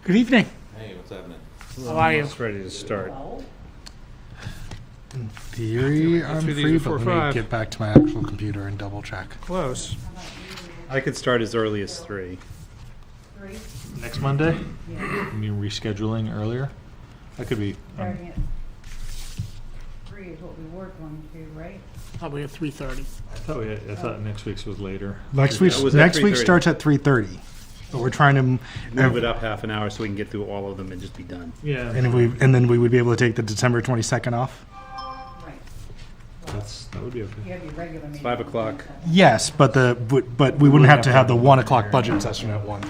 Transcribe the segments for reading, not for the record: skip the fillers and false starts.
Good evening. Hey, what's happening? How are you? Almost ready to start. In theory, I'm through these free, before but let me 5. get back to my actual computer and double check. Close. I could start as early as 3. Next Monday? Yeah, You mean rescheduling earlier? That could be. starting at 3 is what we were going to, right? Probably at 3:30. I thought next week's was later. Next week starts at 3:30, but we're trying to Move it up half an hour so we can get through all of them and just be done. Yeah, and then we would be able to take the December 22nd off. Right. That would be okay. You have your regular meeting. 5 o'clock. Yes, but we wouldn't have to have the 1 o'clock budget session at 1.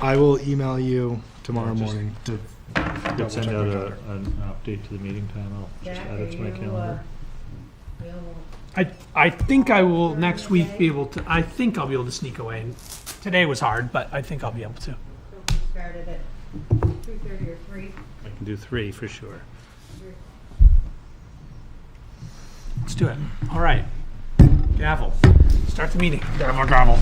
I will email you tomorrow morning to Could send out an update to the meeting time. I'll just Jack, add it to my are you, calendar. available? I think I will next week be able to. I think I'll be able to sneak away. And today was hard, but I think I'll be able to. So we started at 2:30 or 3. I can do 3 for sure. Let's do it. All right. Gavel. Start the meeting. Gavel.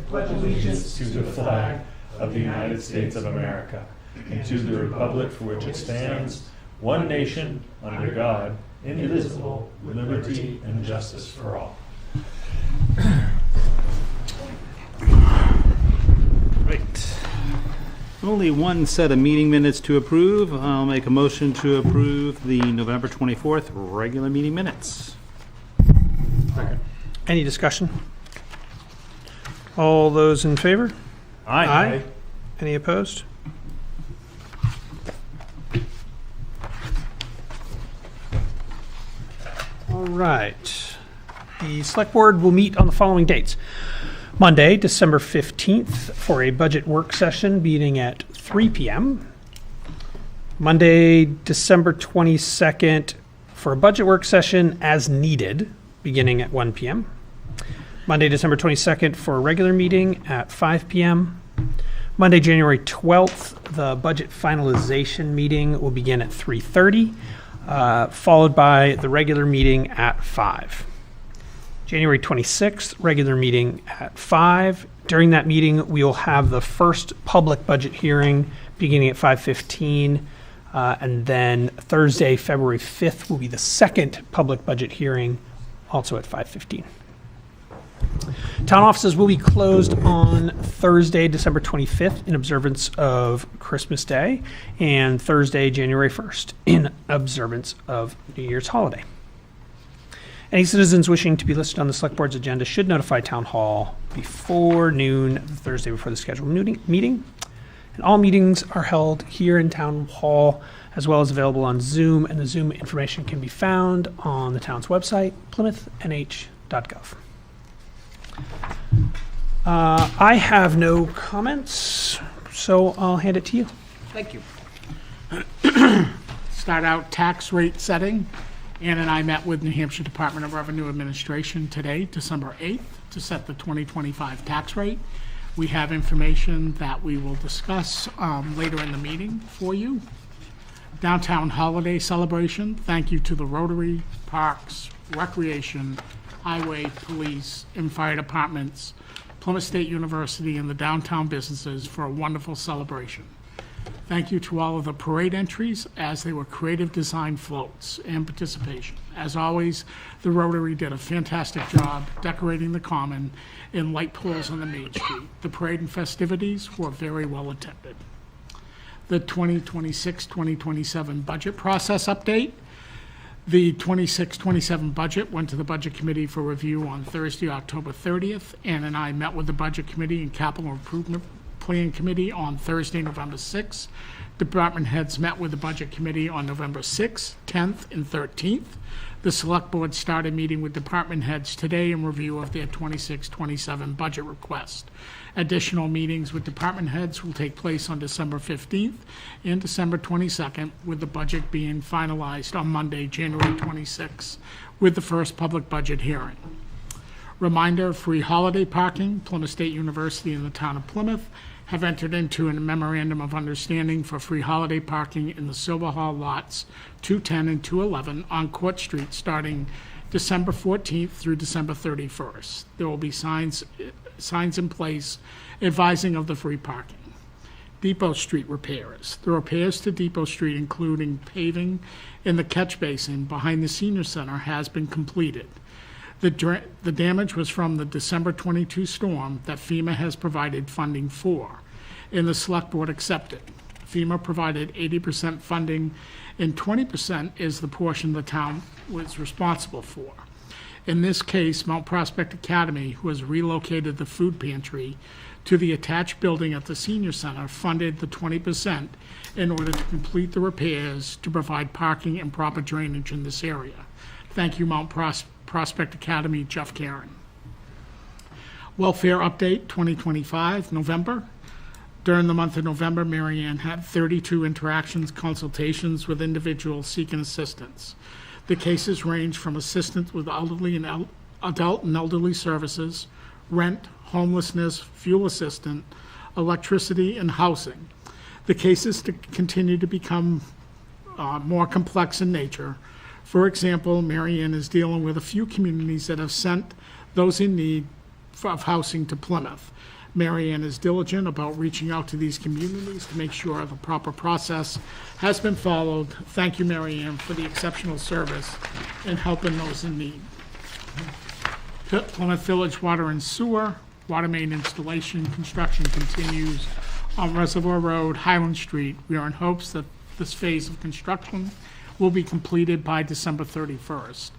Pledge allegiance to the flag of the United States of America and to the republic for which it stands, one nation, under God, indivisible, with liberty and justice for all. Right. Only one set of meeting minutes to approve. I'll make a motion to approve the November 24th regular meeting minutes. Any discussion? All those in favor? Aye. Any opposed? All right. The Select Board will meet on the following dates. Monday, December 15th, for a budget work session beginning at 3 p.m. Monday, December 22nd, for a budget work session as needed, beginning at 1 p.m. Monday, December 22nd, for a regular meeting at 5 p.m. Monday, January 12th, the budget finalization meeting will begin at 3:30, followed by the regular meeting at 5. January 26th, regular meeting at 5. During that meeting, we will have the first public budget hearing beginning at 5:15, and then Thursday, February 5th, will be the second public budget hearing, also at 5:15. Town offices will be closed on Thursday, December 25th, in observance of Christmas Day, and Thursday, January 1st, in observance of New Year's holiday. Any citizens wishing to be listed on the Select Board's agenda should notify Town Hall before noon, the Thursday before the scheduled meeting. And all meetings are held here in Town Hall, as well as available on Zoom, and the Zoom information can be found on the town's website, plymouthnh.gov. I have no comments, so I'll hand it to you. Thank you. Start out tax rate setting. Ann and I met with New Hampshire Department of Revenue Administration today, December 8th, to set the 2025 tax rate. We have information that we will discuss later in the meeting for you. Downtown holiday celebration. Thank you to the Rotary, Parks, Recreation, Highway, Police, and Fire Departments, Plymouth State University, and the downtown businesses for a wonderful celebration. Thank you to all of the parade entries as they were creative design floats and participation. As always, the Rotary did a fantastic job decorating the common and light poles on the main street. The parade and festivities were very well attended. The 2026-2027 budget process update. The 26-27 budget went to the Budget Committee for review on Thursday, October 30th. Ann and I met with the Budget Committee and Capital Improvement Plan Committee on Thursday, November 6th. Department heads met with the Budget Committee on November 6th, 10th, and 13th. The Select Board started meeting with department heads today in review of their 26-27 budget request. Additional meetings with department heads will take place on December 15th and December 22nd, with the budget being finalized on Monday, January 26th, with the first public budget hearing. Reminder, free holiday parking. Plymouth State University and the town of Plymouth have entered into a memorandum of understanding for free holiday parking in the Silver Hall lots 210 and 211 on Court Street starting December 14th through December 31st. There will be signs in place advising of the free parking. Depot Street repairs. The repairs to Depot Street, including paving in the catch basin behind the senior center, has been completed. The damage was from the December 22 storm that FEMA has provided funding for, and the Select Board accepted. FEMA provided 80% funding, and 20% is the portion the town was responsible for. In this case, Mount Prospect Academy, who has relocated the food pantry to the attached building at the senior center, funded the 20% in order to complete the repairs to provide parking and proper drainage in this area. Thank you, Mount Prospect Academy, Jeff Karen. Welfare update 2025, November. During the month of November, Mary Ann had 32 interactions, consultations with individuals seeking assistance. The cases range from assistance with elderly and adult and elderly services, rent, homelessness, fuel assistance, electricity, and housing. The cases continue to become more complex in nature. For example, Mary Ann is dealing with a few communities that have sent those in need of housing to Plymouth. Mary Ann is diligent about reaching out to these communities to make sure the proper process has been followed. Thank you, Mary Ann, for the exceptional service in helping those in need. Plymouth Village Water and Sewer, water main installation, construction continues on Reservoir Road, Highland Street. We are in hopes that this phase of construction will be completed by December 31st.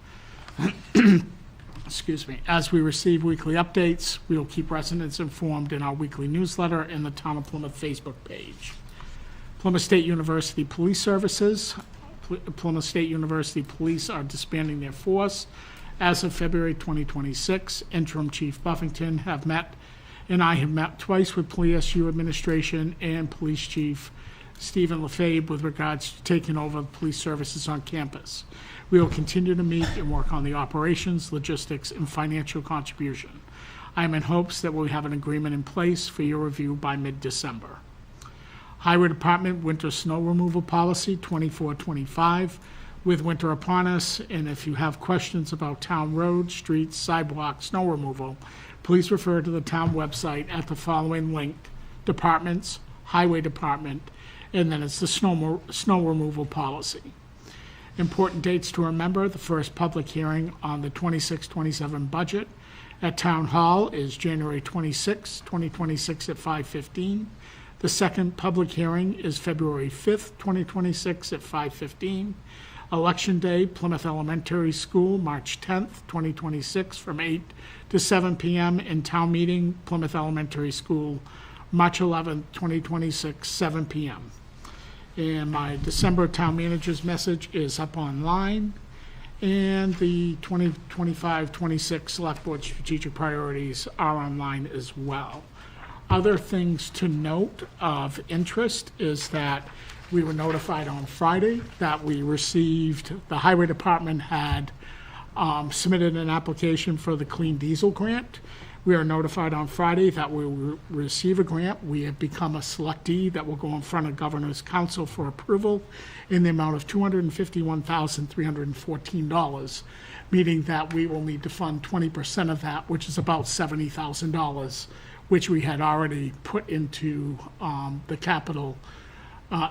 Excuse me. As we receive weekly updates, we will keep residents informed in our weekly newsletter and the Town of Plymouth Facebook page. Plymouth State University Police Services. Plymouth State University Police are disbanding their force. As of February 2026, Interim Chief Buffington and I have met twice with PSU administration and Police Chief Stephen Lefebvre with regards to taking over the police services on campus. We will continue to meet and work on the operations, logistics, and financial contribution. I am in hopes that we'll have an agreement in place for your review by mid-December. Highway Department Winter Snow Removal Policy 2425. With winter upon us, and if you have questions about town roads, streets, sidewalks, snow removal, please refer to the town website at the following link: Departments, Highway Department, and then it's the snow removal policy. Important dates to remember: the first public hearing on the 26-27 budget at Town Hall is January 26, 2026 at 5:15. The second public hearing is February 5th, 2026 at 5:15. Election Day, Plymouth Elementary School, March 10th, 2026 from 8 to 7 p.m. and Town Meeting, Plymouth Elementary School, March 11th, 2026, 7 p.m. And my December Town Manager's message is up online, and the 2025-26 Select Board Strategic Priorities are online as well. Other things to note of interest is that we were notified on Friday that we received, the Highway Department had submitted an application for the Clean Diesel Grant. We are notified on Friday that we will receive a grant. We have become a selectee that will go in front of Governor's Council for approval in the amount of $251,314, meaning that we will need to fund 20% of that, which is about $70,000, which we had already put into the capital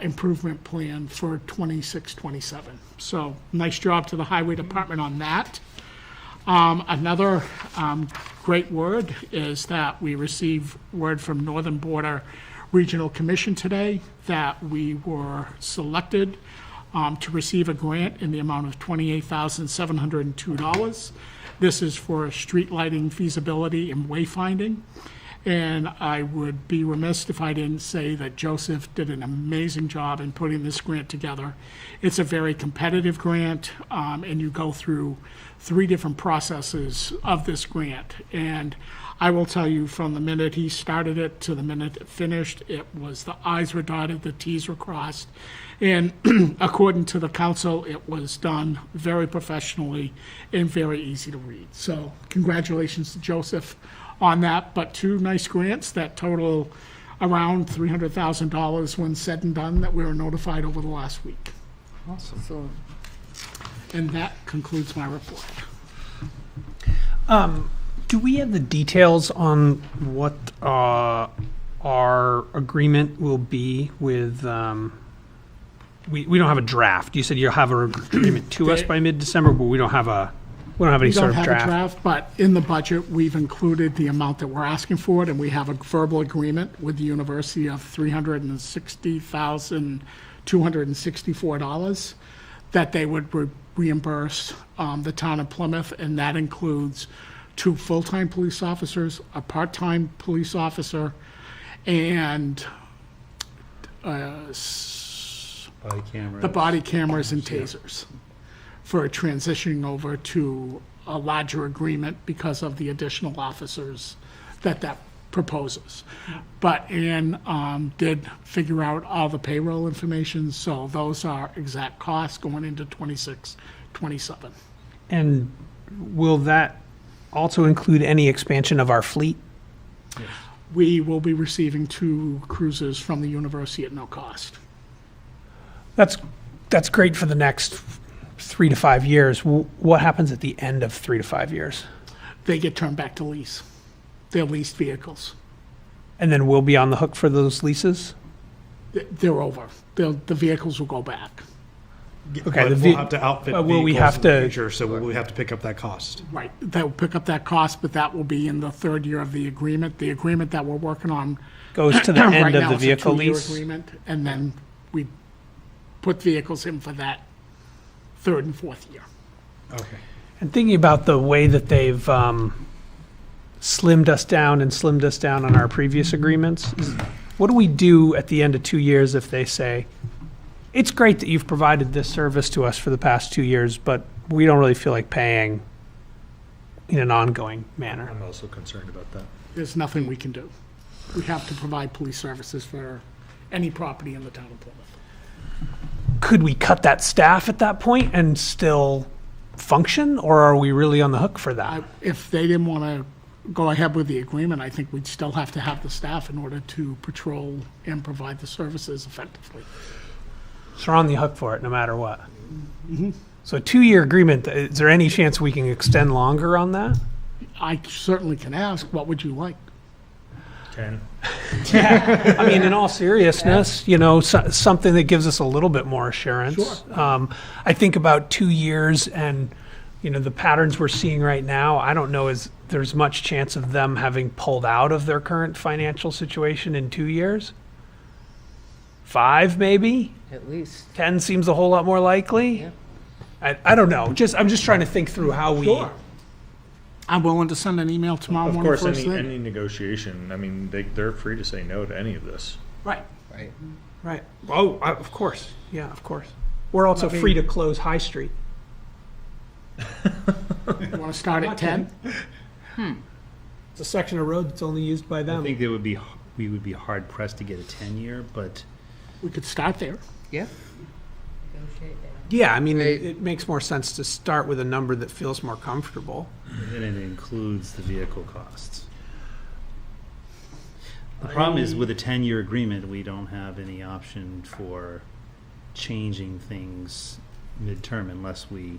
improvement plan for 26-27. So nice job to the Highway Department on that. Another great word is that we received word from Northern Border Regional Commission today that we were selected to receive a grant in the amount of $28,702. This is for street lighting feasibility and wayfinding. And I would be remiss if I didn't say that Joseph did an amazing job in putting this grant together. It's a very competitive grant, and you go through 3 different processes of this grant. And I will tell you, from the minute he started it to the minute it finished, it was the I's were dotted, the T's were crossed. And according to the council, it was done very professionally and very easy to read. So congratulations to Joseph on that, but 2 nice grants that total around $300,000 when said and done that we were notified over the last week. Awesome. So, And that concludes my report. Do we have the details on what our agreement will be with, we don't have a draft. You said you'll have an agreement to us by mid-December, but we don't have any We don't sort of have a draft. draft, but in the budget, we've included the amount that we're asking for it, and we have a verbal agreement with the university of $360,264 that they would reimburse the town of Plymouth, and that includes 2 full-time police officers, a part-time police officer, and Body camera. the body cameras and tasers for transitioning over to a larger agreement because of the additional officers that proposes. But Ann did figure out all the payroll information, so those are exact costs going into 26, 27. And will that also include any expansion of our fleet? We will be receiving 2 cruisers from the university at no cost. That's great for the next 3 to 5 years. What happens at the end of 3 to 5 years? They get turned back to lease. They're leased vehicles. And then we'll be on the hook for those leases? They're over. The vehicles will go back. Okay, But the we'll ve- have to outfit but will we vehicles have in the to- future, so we have to pick up that cost. Right, that will pick up that cost, but that will be in the 3rd year of the agreement. The agreement that we're working on Goes to the right end of now the is a vehicle 2-year lease? agreement, and then we put vehicles in for that 3rd and 4th year. Okay. And thinking about the way that they've slimmed us down on our previous agreements, what do we do at the end of 2 years if they say, it's great that you've provided this service to us for the past 2 years, but we don't really feel like paying in an ongoing manner? I'm also concerned about that. There's nothing we can do. We have to provide police services for any property in the town of Plymouth. Could we cut that staff at that point and still function, or are we really on the hook for that? If they didn't want to go ahead with the agreement, I think we'd still have to have the staff in order to patrol and provide the services effectively. So we're on the hook for it no matter what. So a 2-year agreement, is there any chance we can extend longer on that? I certainly can ask, what would you like? 10. I mean, in all seriousness, something that gives us a little bit more assurance. Sure. I think about 2 years and, the patterns we're seeing right now, I don't know is there's much chance of them having pulled out of their current financial situation in 2 years? 5 maybe? At least. 10 seems a whole lot more likely? Yeah. I don't know. I'm just trying to think through how we. Sure. I'm willing to send an email tomorrow Of morning course, first thing. any negotiation, I mean, they're free to say no to any of this. Right. Right. Right. Oh, of course. Yeah, of course. We're also free to close High Street. You want to start at 10? It's a section of road that's only used by I them. think we would be hard pressed to get a 10-year, but We could start there. Yeah. Negotiate that. Yeah, I mean, Right. it makes more sense to start with a number that feels more comfortable. then it includes the vehicle costs. The problem is with a 10-year agreement, we don't have any option for changing things midterm unless we.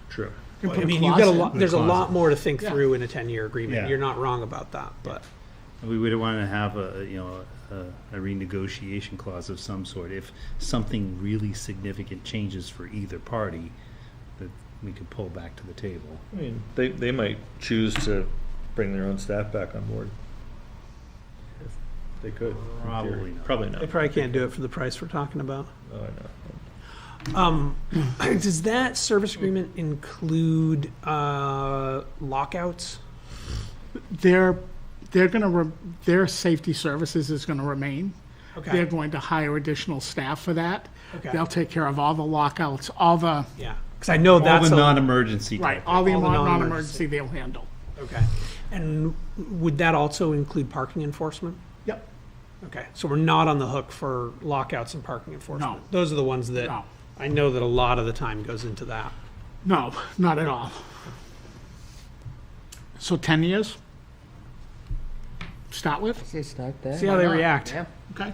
True. You can I put a mean, you've clause got a in. lot. There's a lot clause. more to think Yeah. through in a 10-year agreement. Yeah. You're not wrong about that, but We would want to have a renegotiation clause of some sort. If something really significant changes for either party, that we could pull back to the table. I mean, they might choose to bring their own staff back on board. If they could. in Probably theory. not. Probably they not. probably can't do it for the price we're talking about. Oh, I know. Does that service agreement include lockouts? Their safety services is going to remain. They're going to hire additional staff for that. Okay. They'll take care of all the lockouts, all the, Yeah, because I know All that's the a- non-emergency right, type. all the All the non-emergency they'll handle. Okay, and would that also include parking enforcement? Yep. Okay, so we're not on the hook for lockouts and parking enforcement. No. Those are the ones that No. I know that a lot of the time goes into that. No, not at all. So 10 years? Start with? Say start there. See how Why they not? react. Yeah. Okay.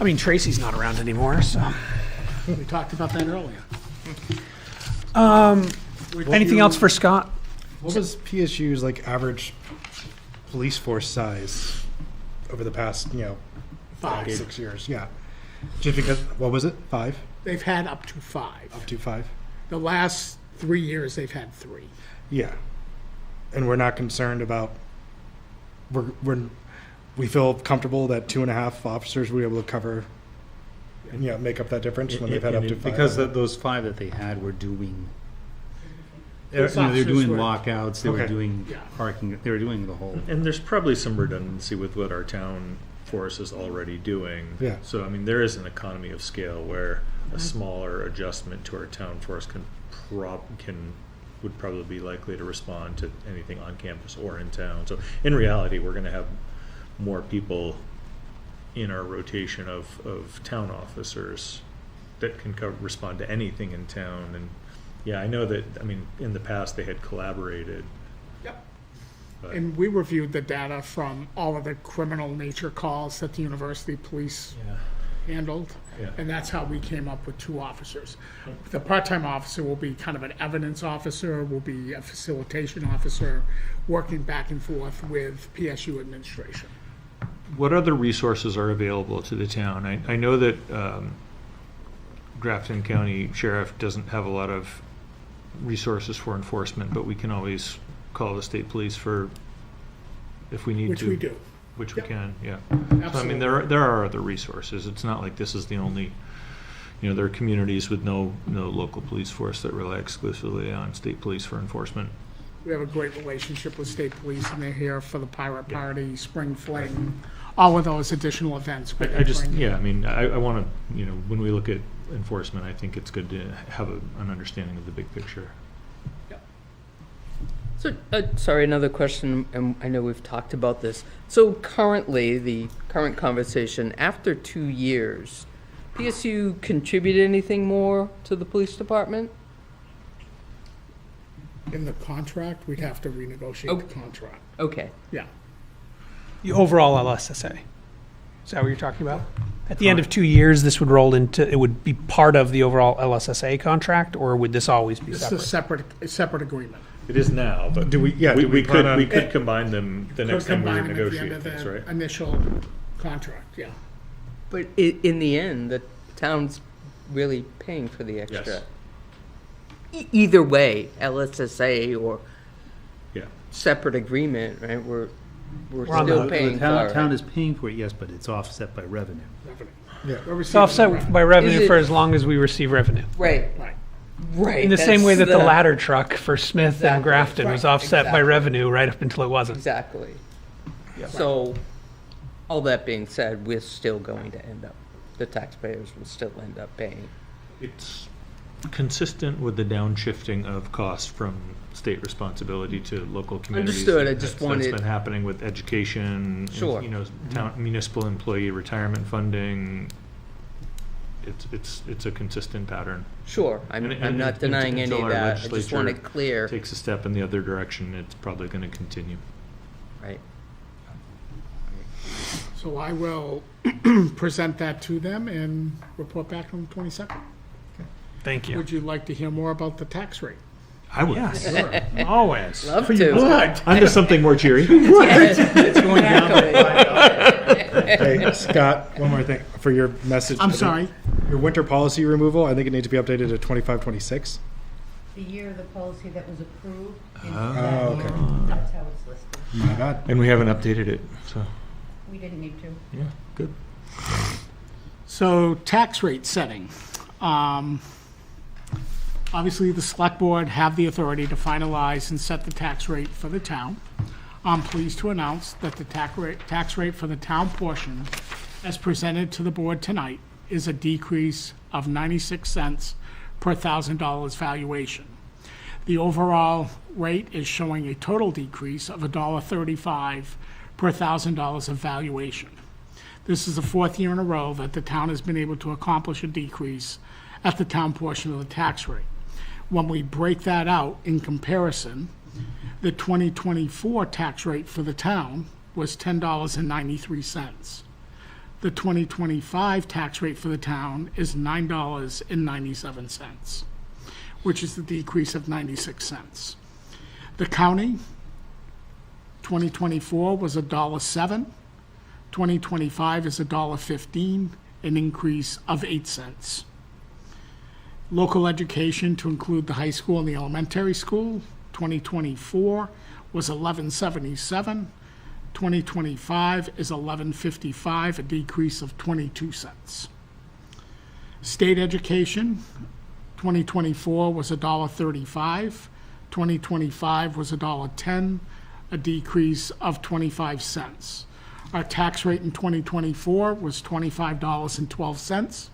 I mean, Tracy's not around anymore, so. We talked about that earlier. Anything else for Scott? What was PSU's like average police force size over the past, 5. 6 years? Yeah. Just because, what was it? 5? They've had up to 5. Up to 5? The last 3 years, they've had 3. Yeah. And we're not concerned about, we feel comfortable that 2.5 officers will be able to cover, and make up that difference when they've had up to 5. Because those 5 that they had were doing, Police they're officers doing were- lockouts, they were Okay. doing Yeah. parking, they were doing the whole. And there's probably some redundancy with what our town force is already doing. Yeah. So, I mean, there is an economy of scale where a smaller adjustment to our town force would probably be likely to respond to anything on campus or in town. So in reality, we're gonna have more people in our rotation of town officers that can respond to anything in town. And yeah, I know that, I mean, in the past, they had collaborated. Yep. But- And we reviewed the data from all of the criminal nature calls that the university police handled. Yeah. And that's how we came up with 2 officers. The part-time officer will be kind of an evidence officer, will be a facilitation officer, working back and forth with PSU administration. What other resources are available to the town? I know that Grafton County Sheriff doesn't have a lot of resources for enforcement, but we can always call the state police if we need to. Which we do. Which we Yep. can, yeah. So, I mean, Absolutely. there are other resources. It's not like this is the only, there are communities with no local police force that rely exclusively on state police for enforcement. We have a great relationship with state police, and they're here for the pirate party, spring fling, all of those additional events. we I just, bring in. yeah, I mean, I want to, when we look at enforcement, I think it's good to have an understanding of the big picture. So, sorry, another question, and I know we've talked about this. So currently, the current conversation, after 2 years, PSU contribute anything more to the police department? In the contract, we'd have to renegotiate Oh. the contract. Okay, Yeah. The overall LSSA. Is that what you're talking about? At the end of 2 years, this would roll into, it would be part of the overall LSSA contract, or would this always be This is a separate? separate agreement. It is now, but Do we- yeah, do we plan on- we could combine them the next time we Combine them at the end negotiate of things, the right? Initial contract, yeah. but in the end, the town's really paying for the extra. Yes. Either way, LSSA or Yeah. separate agreement, right, we're on still the- paying The for it. town is paying for it, yes, but it's offset by revenue. Yeah. It's offset by revenue Is for it- as long as we receive revenue. Right, Right. right. In the same way that that's the ladder truck for Smith and Exactly. Grafton was Right, offset by exactly. revenue right up until it wasn't. Exactly. So, all that being said, we're still going to end up, the taxpayers will still end up paying. It's consistent with the downshifting of costs from state responsibility to local communities. Understood, I just That's wanted- been happening with education. Sure. Town municipal employee retirement funding. It's a consistent pattern. Sure, I'm And not denying any until of our that, I just want it legislature clear, Takes a step in the other direction, it's probably going to continue. right? So I will present that to them and report back on the 22nd. Thank you. Would you like to hear more about the tax rate? I would. Yes, always. Love to. Onto something more cheery. It's going down. Hey, Scott, one more thing for your message. I'm sorry. Your winter policy removal, I think it needs to be updated to 25-26. The year of the policy that was approved. into Oh, that okay. year. That's how it's listed. My bad. And we haven't updated it, so, We didn't need to. yeah, good. So tax rate setting. Obviously, the select board have the authority to finalize and set the tax rate for the town. I'm pleased to announce that the tax rate for the town portion, as presented to the board tonight, is a decrease of 96 cents per $1,000 valuation. The overall rate is showing a total decrease of $1.35 per $1,000 of valuation. This is the 4th year in a row that the town has been able to accomplish a decrease at the town portion of the tax rate. When we break that out in comparison, the 2024 tax rate for the town was $10.93. The 2025 tax rate for the town is $9.97. which is the decrease of 96 cents. The county, 2024 was $1.07. 2025 is $1.15, an increase of 8 cents. Local education, to include the high school and the elementary school, 2024 was $11.77. 2025 is $11.55, a decrease of 22 cents. State education, 2024 was $1.35. 2025 was $1.10, a decrease of 25 cents. Our tax rate in 2024 was $25.12.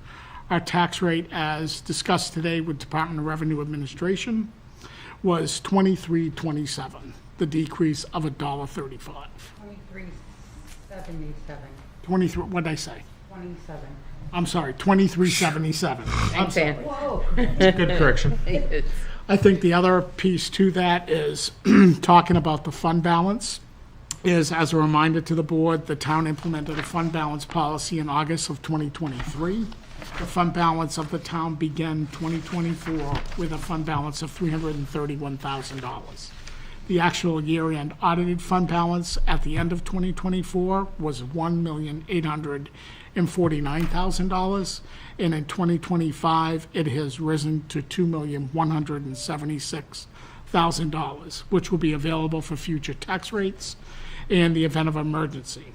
Our tax rate, as discussed today with Department of Revenue Administration, was $23.27, the decrease of $1.35. 2377. 23, what did I say? 27. I'm sorry, 2377. I'm sorry. Whoa. Good correction. I think the other piece to that is talking about the fund balance. Is, as a reminder to the board, the town implemented a fund balance policy in August of 2023. The fund balance of the town began 2024 with a fund balance of $331,000. The actual year-end audited fund balance at the end of 2024 was $1,849,000, and in 2025, it has risen to $2,176,000, which will be available for future tax rates in the event of emergency.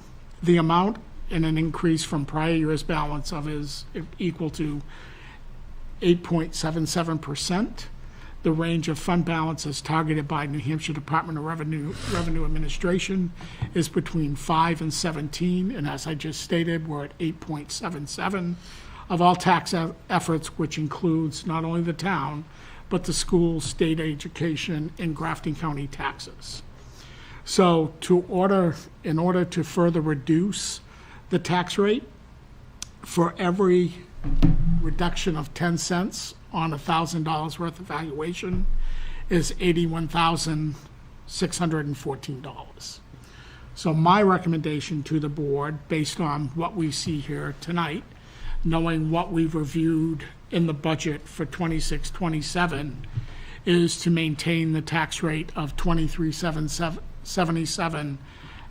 The amount in an increase from prior year's balance of is equal to 8.77%. The range of fund balances targeted by New Hampshire Department of Revenue Administration is between 5 and 17, and as I just stated, we're at 8.77 of all tax efforts, which includes not only the town, but the school, state education, and Grafton County taxes. So in order to further reduce the tax rate, for every reduction of 10 cents on $1,000 worth of valuation is $81,614. So my recommendation to the board, based on what we see here tonight, knowing what we've reviewed in the budget for 26-27, is to maintain the tax rate of 23.77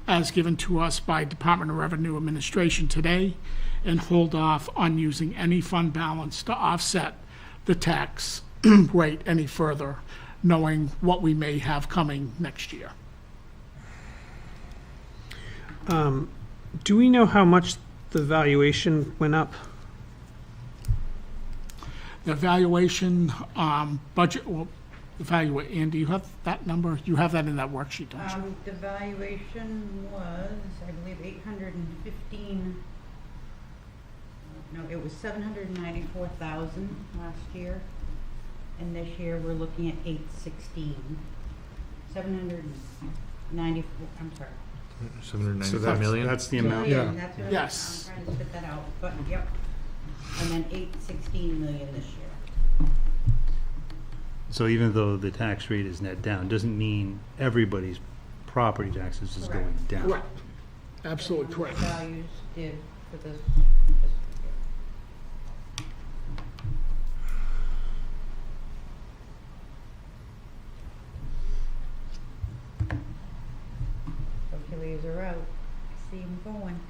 as given to us by Department of Revenue Administration today, and hold off on using any fund balance to offset the tax rate any further, knowing what we may have coming next year. Do we know how much the valuation went up? The valuation budget, well, Andy, you have that number? You have that in that worksheet, don't you? The valuation was, I believe, 815. No, it was 794,000 last year, and this year we're looking at 816. 794. I'm sorry. 795 million? That's the amount. Million, that's what Yes. I'm trying to spit that out, but yep. And then 816 million this year. So even though the tax rate is net down, doesn't mean everybody's property taxes is going Correct. down. Correct. Absolutely correct. Values did for this year. Hercules are out. I see him going.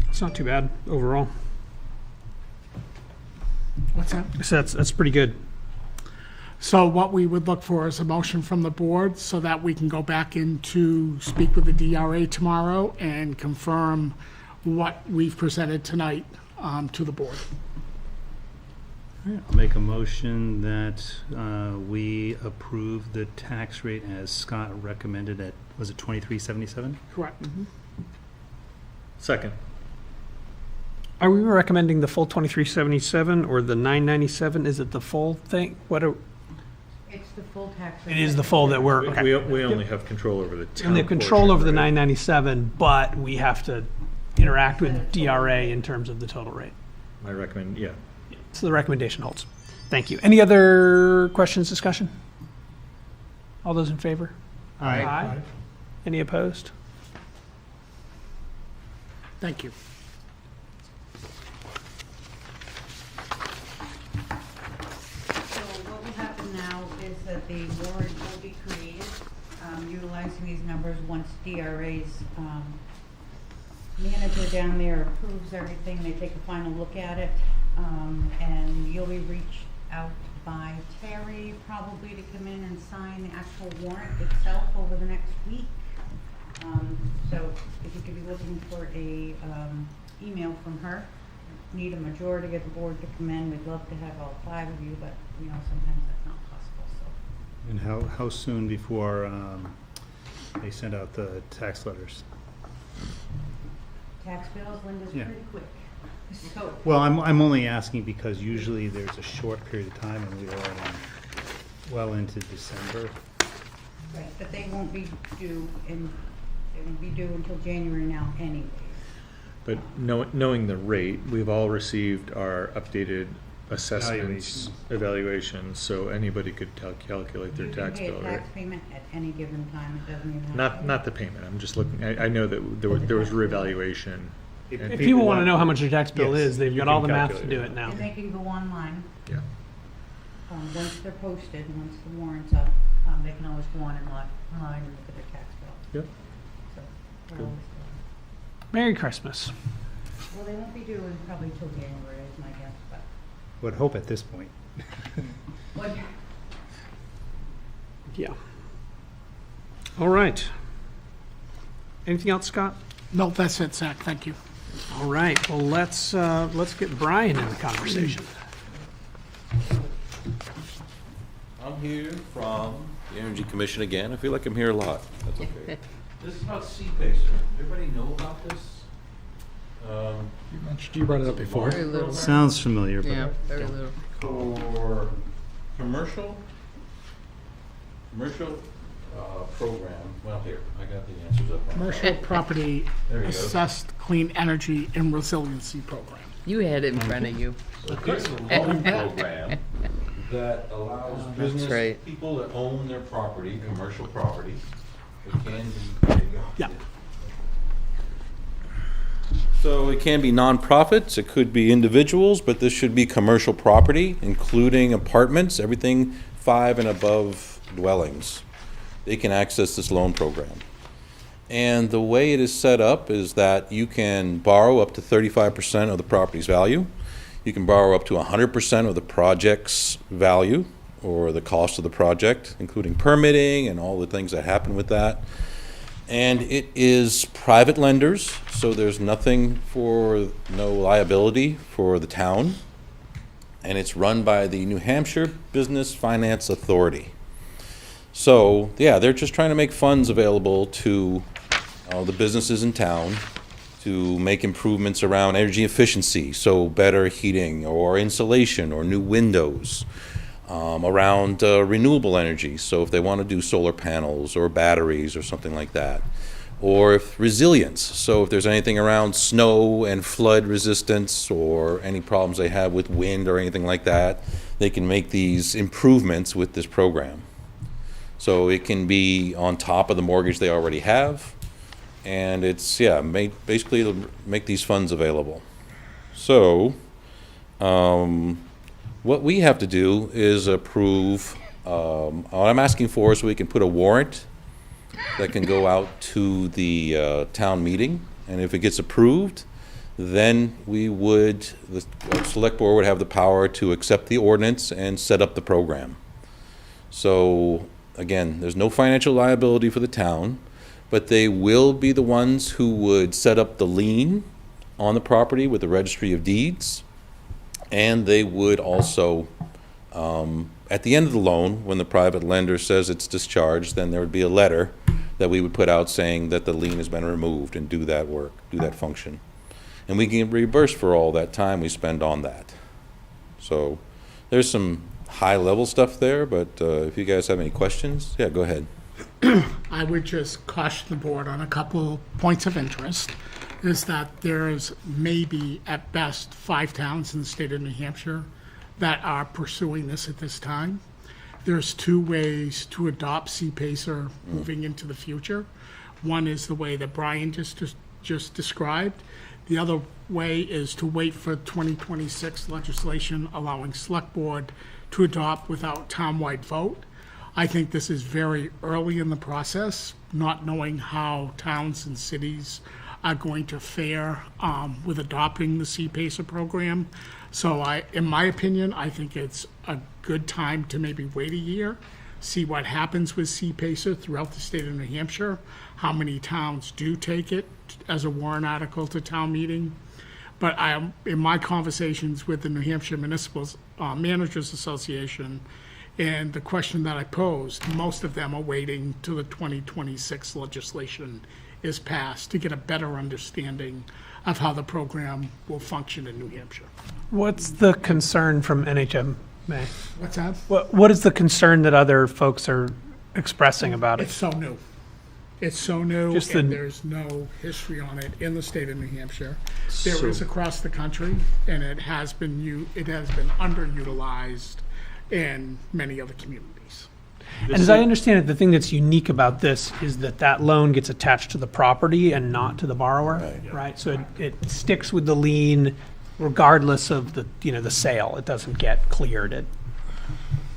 It's not too bad overall. What's that? So that's pretty good. So what we would look for is a motion from the board so that we can go back in to speak with the DRA tomorrow and confirm what we've presented tonight to the board. I'll make a motion that we approve the tax rate as Scott recommended at, was it 2377? Correct. Second. Are we recommending the full 2377 or the 997? Is it the full thing? It's the full tax. It is the full that we're, okay. We only have control over the town. And they have control portion, over the right? 997, but we have to interact with DRA in terms of the total rate. Yeah. So the recommendation holds. Thank you. Any other questions, discussion? All those in favor? Aye. Any opposed? Thank you. So what will happen now is that the warrant will be created, utilizing these numbers once DRA's, manager down there approves everything, they take a final look at it, and you'll be reached out by Terry probably to come in and sign the actual warrant itself over the next week. So if you could be looking for a, email from her, need a majority of the board to come in, we'd love to have all 5 of you, but, sometimes that's not possible, so. And how soon before they send out the tax letters? Tax bills, Linda's Yeah. pretty quick, so. Well, I'm only asking because usually there's a short period of time and we are well into December. Right, but they won't be due until January now anyways. But knowing the rate, we've all received our updated assessments, evaluations, so anybody could calculate their tax bill, You can pay a right? tax payment at any given time, it doesn't even have to Not be. the payment, I'm just looking, I know that there was reevaluation. If people want to know how much their tax bill Yes, is, they've you got can all the math to calculate do it. it now. And they can go online, Yeah. once they're posted, once the warrant's up, they can always go on and online and look at their tax bill. Yep. So, we're Good. always doing Merry Christmas. it. Well, they won't be due in probably till January is my guess, but, Would hope at this point. what, Yeah. All right. Anything else, Scott? No, that's it, Zach. Thank you. All right. Well, let's get Brian in the conversation. I'm here from the Energy Commission again. I feel like I'm here a lot. That's okay. This is about C-Pacer. Everybody know about this? You brought it up before. Very little. Sounds familiar, but Yeah, very little. For commercial program, well, here, I got the answers up. Commercial property There you go. assessed clean energy and resiliency program. You had it in front of you. So it's a loan program that allows That's business right. people that own their property, commercial property, it can be, there you go. Yeah. So it can be nonprofits, it could be individuals, but this should be commercial property, including apartments, everything 5 and above dwellings. They can access this loan program. And the way it is set up is that you can borrow up to 35% of the property's value. You can borrow up to 100% of the project's value or the cost of the project, including permitting and all the things that happen with that. And it is private lenders, so there's no liability for the town. And it's run by the New Hampshire Business Finance Authority. So, yeah, they're just trying to make funds available to the businesses in town to make improvements around energy efficiency, so better heating or insulation or new windows, around renewable energy, so if they want to do solar panels or batteries or something like that. Or if resilience, so if there's anything around snow and flood resistance or any problems they have with wind or anything like that, they can make these improvements with this program. So it can be on top of the mortgage they already have, and it's, basically it'll make these funds available. So, what we have to do is approve, what I'm asking for is so we can put a warrant that can go out to the town meeting, and if it gets approved, then the select board would have the power to accept the ordinance and set up the program. So, again, there's no financial liability for the town, but they will be the ones who would set up the lien on the property with the Registry of Deeds. And they would also, at the end of the loan, when the private lender says it's discharged, then there would be a letter that we would put out saying that the lien has been removed and do that work, do that function. and we can get reimbursed for all that time we spend on that. So there's some high-level stuff there, but if you guys have any questions, yeah, go ahead. I would just caution the board on a couple points of interest, is that there's maybe at best 5 towns in the state of New Hampshire that are pursuing this at this time. There's 2 ways to adopt CPACER moving into the future. One is the way that Brian just described. The other way is to wait for 2026 legislation allowing Select Board to adopt without townwide vote. I think this is very early in the process, not knowing how towns and cities are going to fare with adopting the CPACER program. So in my opinion, I think it's a good time to maybe wait a year, see what happens with CPACER throughout the state of New Hampshire, how many towns do take it as a warrant article to town meeting. But in my conversations with the New Hampshire Municipal Managers Association, and the question that I posed, most of them are waiting till the 2026 legislation is passed to get a better understanding of how the program will function in New Hampshire. What's the concern from NHMA? What's that? What is the concern that other folks are expressing about It's it? so new. It's so new, Just and the- there's no history on it in the state of New Hampshire. There is across the country, and it has been underutilized in many other communities. And as I understand it, the thing that's unique about this is that that loan gets attached to the property and not to the borrower, right? So it sticks with the lien regardless of the sale. It doesn't get cleared.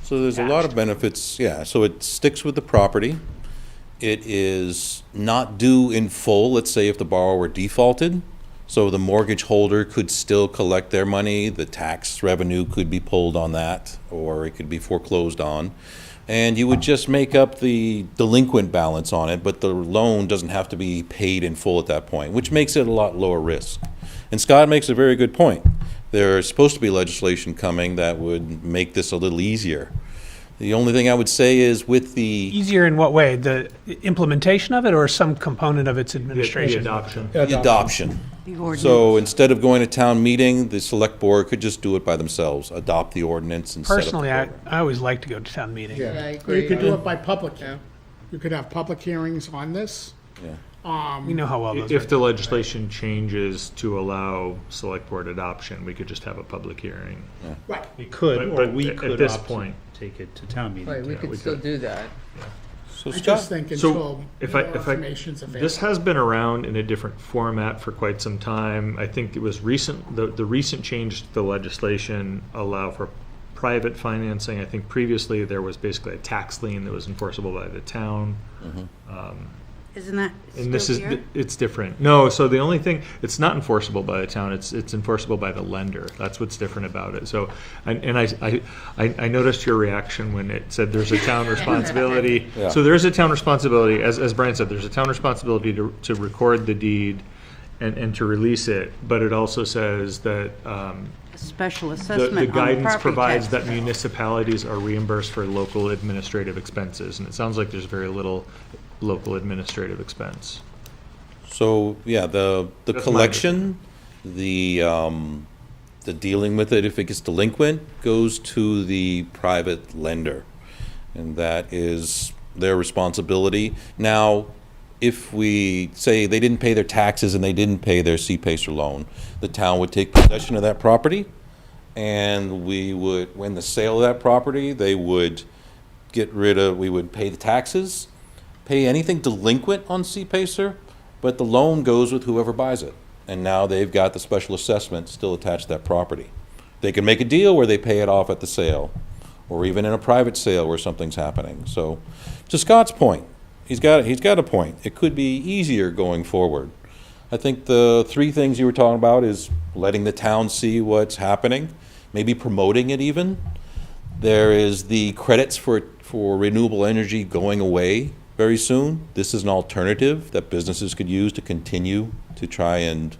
So there's a lot of benefits, yeah. So it sticks with the property. It is not due in full, let's say if the borrower defaulted. So the mortgage holder could still collect their money, the tax revenue could be pulled on that, or it could be foreclosed on. And you would just make up the delinquent balance on it, but the loan doesn't have to be paid in full at that point, which makes it a lot lower risk. And Scott makes a very good point. There's supposed to be legislation coming that would make this a little easier. The only thing I would say is with the, Easier in what way? The implementation of it or some component of its The administration? adoption. adoption. The ordinance. So instead of going to town meeting, the select board could just do it by themselves, adopt the ordinance and set up the Personally, I program. always like to go to town meeting. Yeah, I Or agree. you could do it by public. Yeah. You could have public hearings on this. We know how well those If are. the legislation changes to allow select board adoption, we could just have a public hearing. Right. We could, But- or but we at could this opt to point- take it to town meeting. Right, we could we still could. do that. So I Scott, just think So, until if more I- information's available. This has been around in a different format for quite some time. I think it was recent, the recent change to the legislation allow for private financing. I think previously there was basically a tax lien that was enforceable by the town. Isn't that And this still is, here? it's different. No, so the only thing, it's not enforceable by the town, it's enforceable by the lender. That's what's different about it. So, and I noticed your reaction when it said there's a town responsibility. Yeah. So there is a town responsibility, as Brian said, there's a town responsibility to record the deed and to release it. But it also says that A special the assessment on the guidance property provides tax. that municipalities are reimbursed for local administrative expenses. And it sounds like there's very little local administrative expense. so, yeah, the That's my collection, the dealing with it, if it gets delinquent, goes to the private lender. And that is their responsibility. Now, if we say they didn't pay their taxes and they didn't pay their CPACER loan, the town would take possession of that property, and we would, when the sale of that property, they would we would pay the taxes, pay anything delinquent on CPACER, but the loan goes with whoever buys it. And now they've got the special assessment still attached to that property. They can make a deal where they pay it off at the sale, or even in a private sale where something's happening. So, to Scott's point, he's got a point. It could be easier going forward. I think the 3 things you were talking about is letting the town see what's happening, maybe promoting it even. There is the credits for renewable energy going away very soon. This is an alternative that businesses could use to continue to try and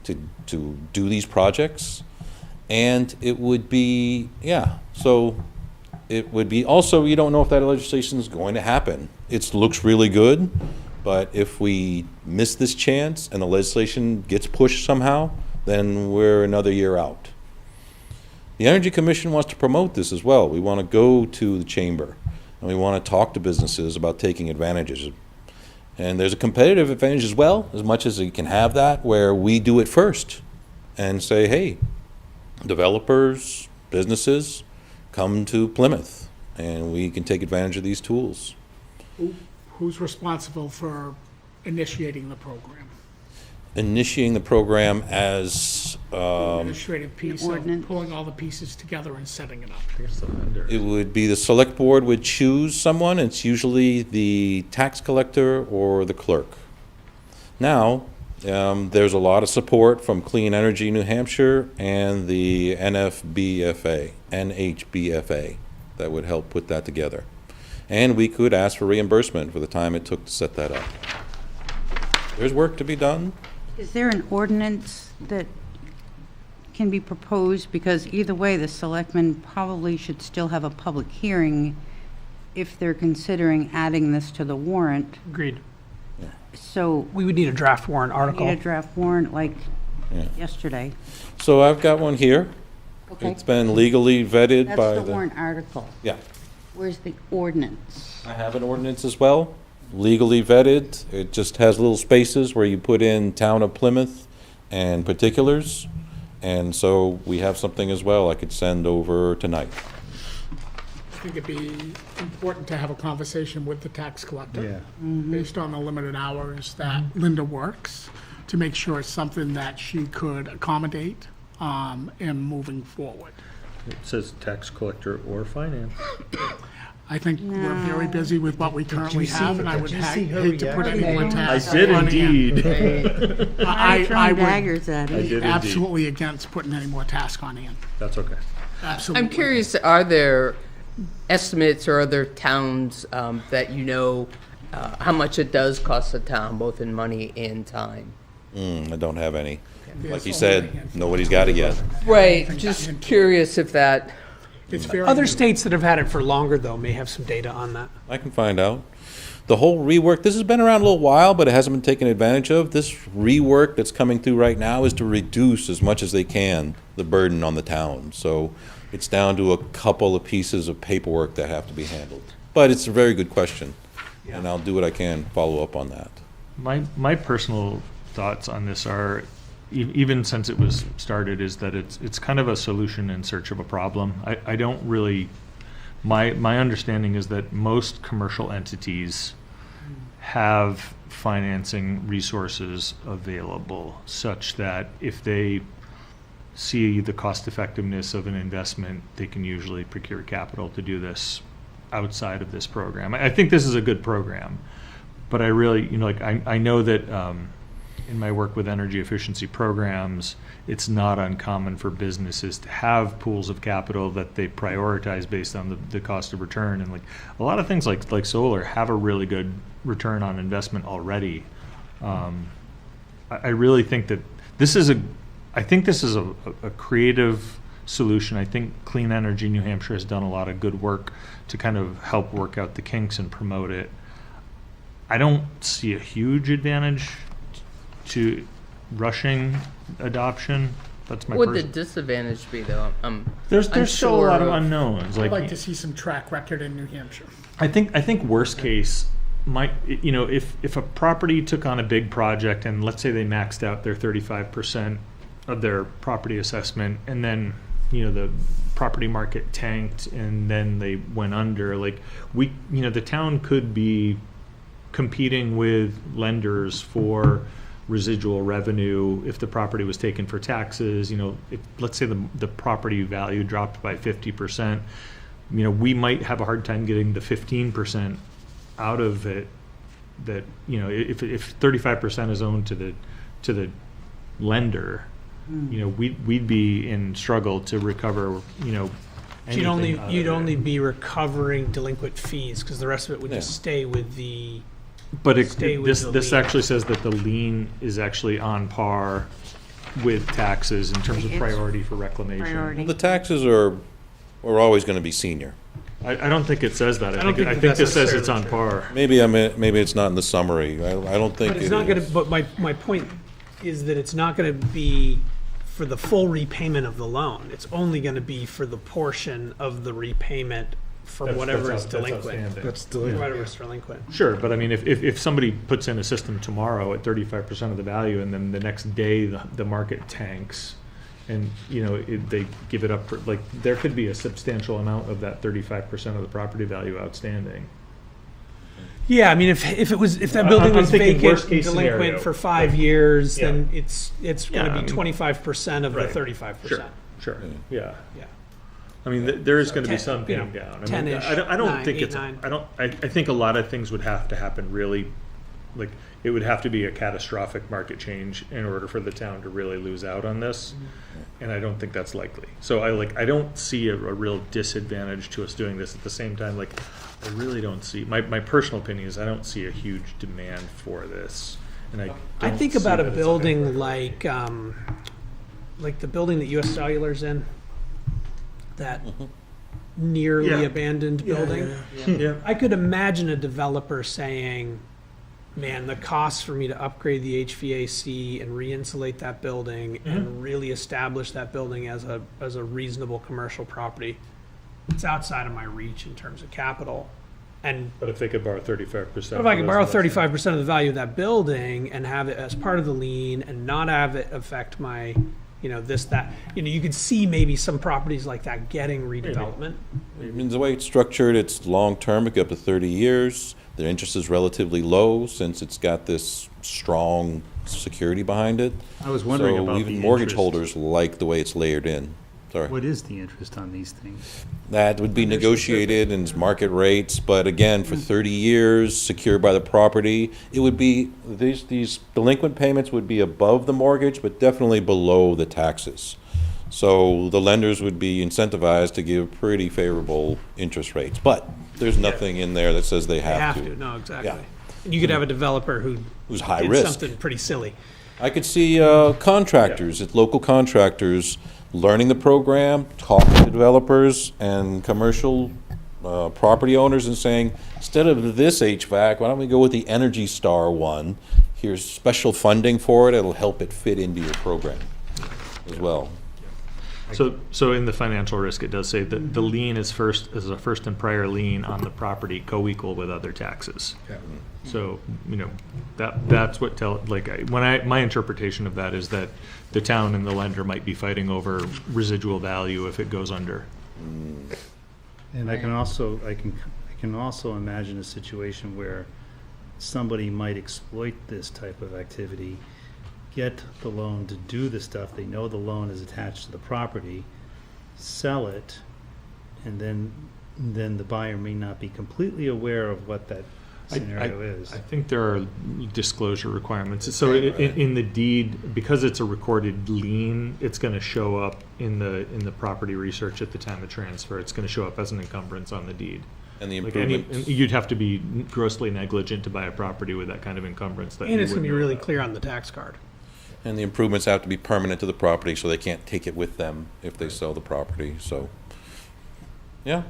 to do these projects. And it would be, so it would be also, you don't know if that legislation is going to happen. It looks really good, But if we miss this chance and the legislation gets pushed somehow, then we're another year out. The Energy Commission wants to promote this as well. We want to go to the chamber, and we want to talk to businesses about taking advantages. And there's a competitive advantage as well, as much as you can have that, where we do it first and say, hey, developers, businesses, come to Plymouth, and we can take advantage of these tools. Who's responsible for initiating the program? Initiating the program as, Administrative piece of ordinance. pulling all the pieces together and setting it up. it would be the select board would choose someone. It's usually the tax collector or the clerk. Now, there's a lot of support from Clean Energy New Hampshire and the NHBFA that would help put that together. And we could ask for reimbursement for the time it took to set that up. There's work to be done. Is there an ordinance that can be proposed? Because either way, the selectmen probably should still have a public hearing if they're considering adding this to the warrant. Agreed. So We would need a draft warrant we article. need a draft warrant like Yeah. yesterday. So I've got one here. Okay, It's been legally vetted that's by the the. warrant article. Yeah. Where's the ordinance? I have an ordinance as well, legally vetted. It just has little spaces where you put in town of Plymouth and particulars. And so we have something as well I could send over tonight. I think it'd be important to have a conversation with the tax collector. Yeah. Based on the limited hours that Linda works, to make sure it's something that she could accommodate in moving forward. It says tax collector or finance. I think we're very busy with what we currently see- have, and I did would you see her hate to put any more reaction? I tasks did on Ann. indeed. I Throwing would daggers at I it. did indeed. absolutely against putting any more tasks on Ann. That's okay. Absolutely. I'm curious, are there estimates or other towns that you know how much it does cost the town, both in money and time? I don't have any. Like There's you only a said, handful. nobody's got it yet. Right, just curious if that, It's very Other new. states that have had it for longer, though, may have some data on that. I can find out. The whole rework, this has been around a little while, but it hasn't been taken advantage of. This rework that's coming through right now is to reduce as much as they can the burden on the town. So it's down to a couple of pieces of paperwork that have to be handled. But it's a very good question, and I'll do what I can, follow up on that. My personal thoughts on this are, even since it was started, is that it's kind of a solution in search of a problem. I don't really, my understanding is that most commercial entities have financing resources available such that if they see the cost effectiveness of an investment, they can usually procure capital to do this outside of this program. I think this is a good program, but I really, I know that in my work with energy efficiency programs, it's not uncommon for businesses to have pools of capital that they prioritize based on the cost of return. And like a lot of things like solar have a really good return on investment already. I really think that this is a creative solution. I think Clean Energy New Hampshire has done a lot of good work to kind of help work out the kinks and promote it. I don't see a huge advantage to rushing adoption. That's my what would the first. disadvantage be, though? There's still a unsure lot of of- unknowns. I'd like to see some track record in New Hampshire. I think worst case might, if a property took on a big project and let's say they maxed out their 35% of their property assessment, and then the property market tanked and then they went under, the town could be competing with lenders for residual revenue if the property was taken for taxes. If, let's say the property value dropped by 50%, we might have a hard time getting the 15% out of it. That if 35% is owned to the lender, we'd be in struggle to recover. You'd anything out of it. only be recovering delinquent fees, because the rest of it would just Yeah. stay with the. But Stay with this the this lien. actually says that the lien is actually on par with taxes in terms of It's priority for reclamation. Priority. The taxes are always going to be senior. I don't think it says that. I don't think I that think that's this says it's on necessarily par. Maybe it's not in the summary. I don't think But it's it not gonna, is. but my point is that it's not gonna be for the full repayment of the loan. It's only gonna be for the portion of the repayment from whatever is delinquent. That's delinquent. Whatever's delinquent. Sure, but I mean, if somebody puts in a system tomorrow at 35% of the value, and then the next day the market tanks, and, you know, they give it up for, like, there could be a substantial amount of that 35% of the property value outstanding. Yeah, I mean, if that I'm building was thinking vacant, worst case delinquent scenario. for 5 years, Yeah. then it's Yeah, gonna I be mean- 25% of the Right. 35%. Sure, yeah. Yeah. I mean, there is So gonna be 10, some you paying know, down. I mean, 10-ish, I don't 9, think 8, it's, 9. I think a lot of things would have to happen really, like, it would have to be a catastrophic market change in order for the town to really lose out on this. And I don't think that's likely. So I don't see a real disadvantage to us doing this. At the same time, like, I really don't see, my personal opinion is I don't see a huge demand for this. And I I don't think see about a that it's building like the building that US Cellular's in, that nearly Yeah. abandoned building. Yeah. I could imagine a developer saying, man, the cost for me to upgrade the HVAC and re-insulate that building and really establish that building as a reasonable commercial property, it's outside of my reach in terms of capital. And But if they could borrow 35%. if I could borrow 35% of the value of that building and have it as part of the lien and not have it affect my, you know, this, that, you know, you could see maybe some properties like that getting redevelopment. I mean, the way it's structured, it's long-term, it could go up to 30 years. The interest is relatively low since it's got this strong security behind it. I was wondering So about even the mortgage interest. holders like the way it's layered in. Sorry. What is the interest on these things? That would be negotiated in market rates, but again, for 30 years, secured by the property, it would be, these delinquent payments would be above the mortgage, but definitely below the taxes. So the lenders would be incentivized to give pretty favorable interest rates, but there's nothing in there that says they They have have to, to. no, exactly. Yeah. And you could have a developer who Who's high did risk. something pretty silly. I could see contractors, local contractors, learning the program, talking to developers and commercial property owners and saying, instead of this HVAC, why don't we go with the Energy Star one? Here's special funding for it, it'll help it fit into your program as well. So in the financial risk, it does say that the lien is a first and prior lien on the property co-equal with other taxes. So, you know, that's what my interpretation of that is that the town and the lender might be fighting over residual value if it goes under. And I can also imagine a situation where somebody might exploit this type of activity, get the loan to do the stuff, they know the loan is attached to the property, sell it, and then the buyer may not be completely aware of what that scenario is. I think there are disclosure requirements. So in the deed, because it's a recorded lien, it's going to show up in the property research at the time of transfer. It's going to show up as an encumbrance on the deed. And the Like improvements. you'd have to be grossly negligent to buy a property with that kind of encumbrance. That And you it's gonna be wouldn't know really about. clear on the tax card. And the improvements have to be permanent to the property, so they can't take it with them if they sell the property, so. Yeah,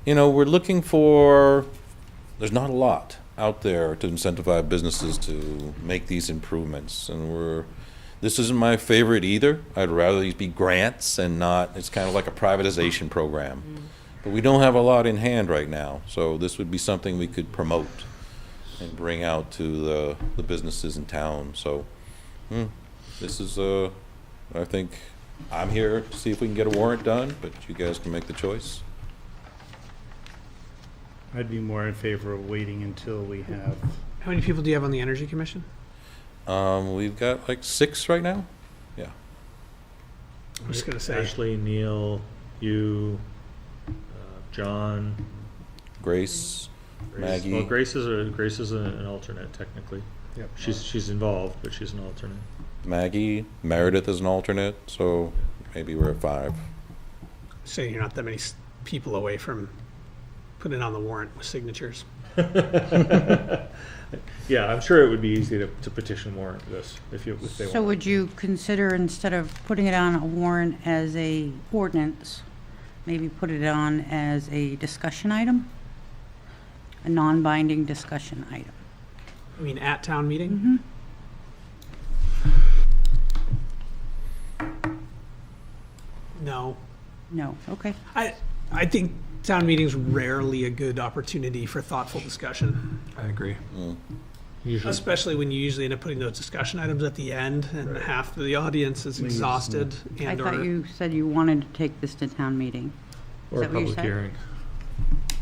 we're looking for, there's not a lot out there to incentivize businesses to make these improvements, and this isn't my favorite either. I'd rather these be grants and not, it's kind of like a privatization program. But we don't have a lot in hand right now, so this would be something we could promote and bring out to the businesses in town, so. This is, I think, I'm here to see if we can get a warrant done, but you guys can make the choice. I'd be more in favor of waiting until we have, How many people do you have on the Energy Commission? We've got like 6 right now. Yeah. I'm just gonna say, Ashley, Neil, you, John, Grace, Grace. Maggie. Well, Grace is an alternate technically. Yep. She's involved, but she's an alternate. Maggie, Meredith is an alternate, so maybe we're at 5. say you're not that many people away from putting it on the warrant with signatures. Yeah, I'm sure it would be easy to petition warrant this if they So want. would you consider, instead of putting it on a warrant as a ordinance, maybe put it on as a discussion item, a non-binding discussion item. I mean, at town meeting? No. No, okay. I think town meeting's rarely a good opportunity for thoughtful discussion, I agree. especially when you usually end up putting those discussion items at the end and half of the audience is exhausted I and thought or. you said you wanted to take this to town meeting. Is Or a that what you public said? hearing.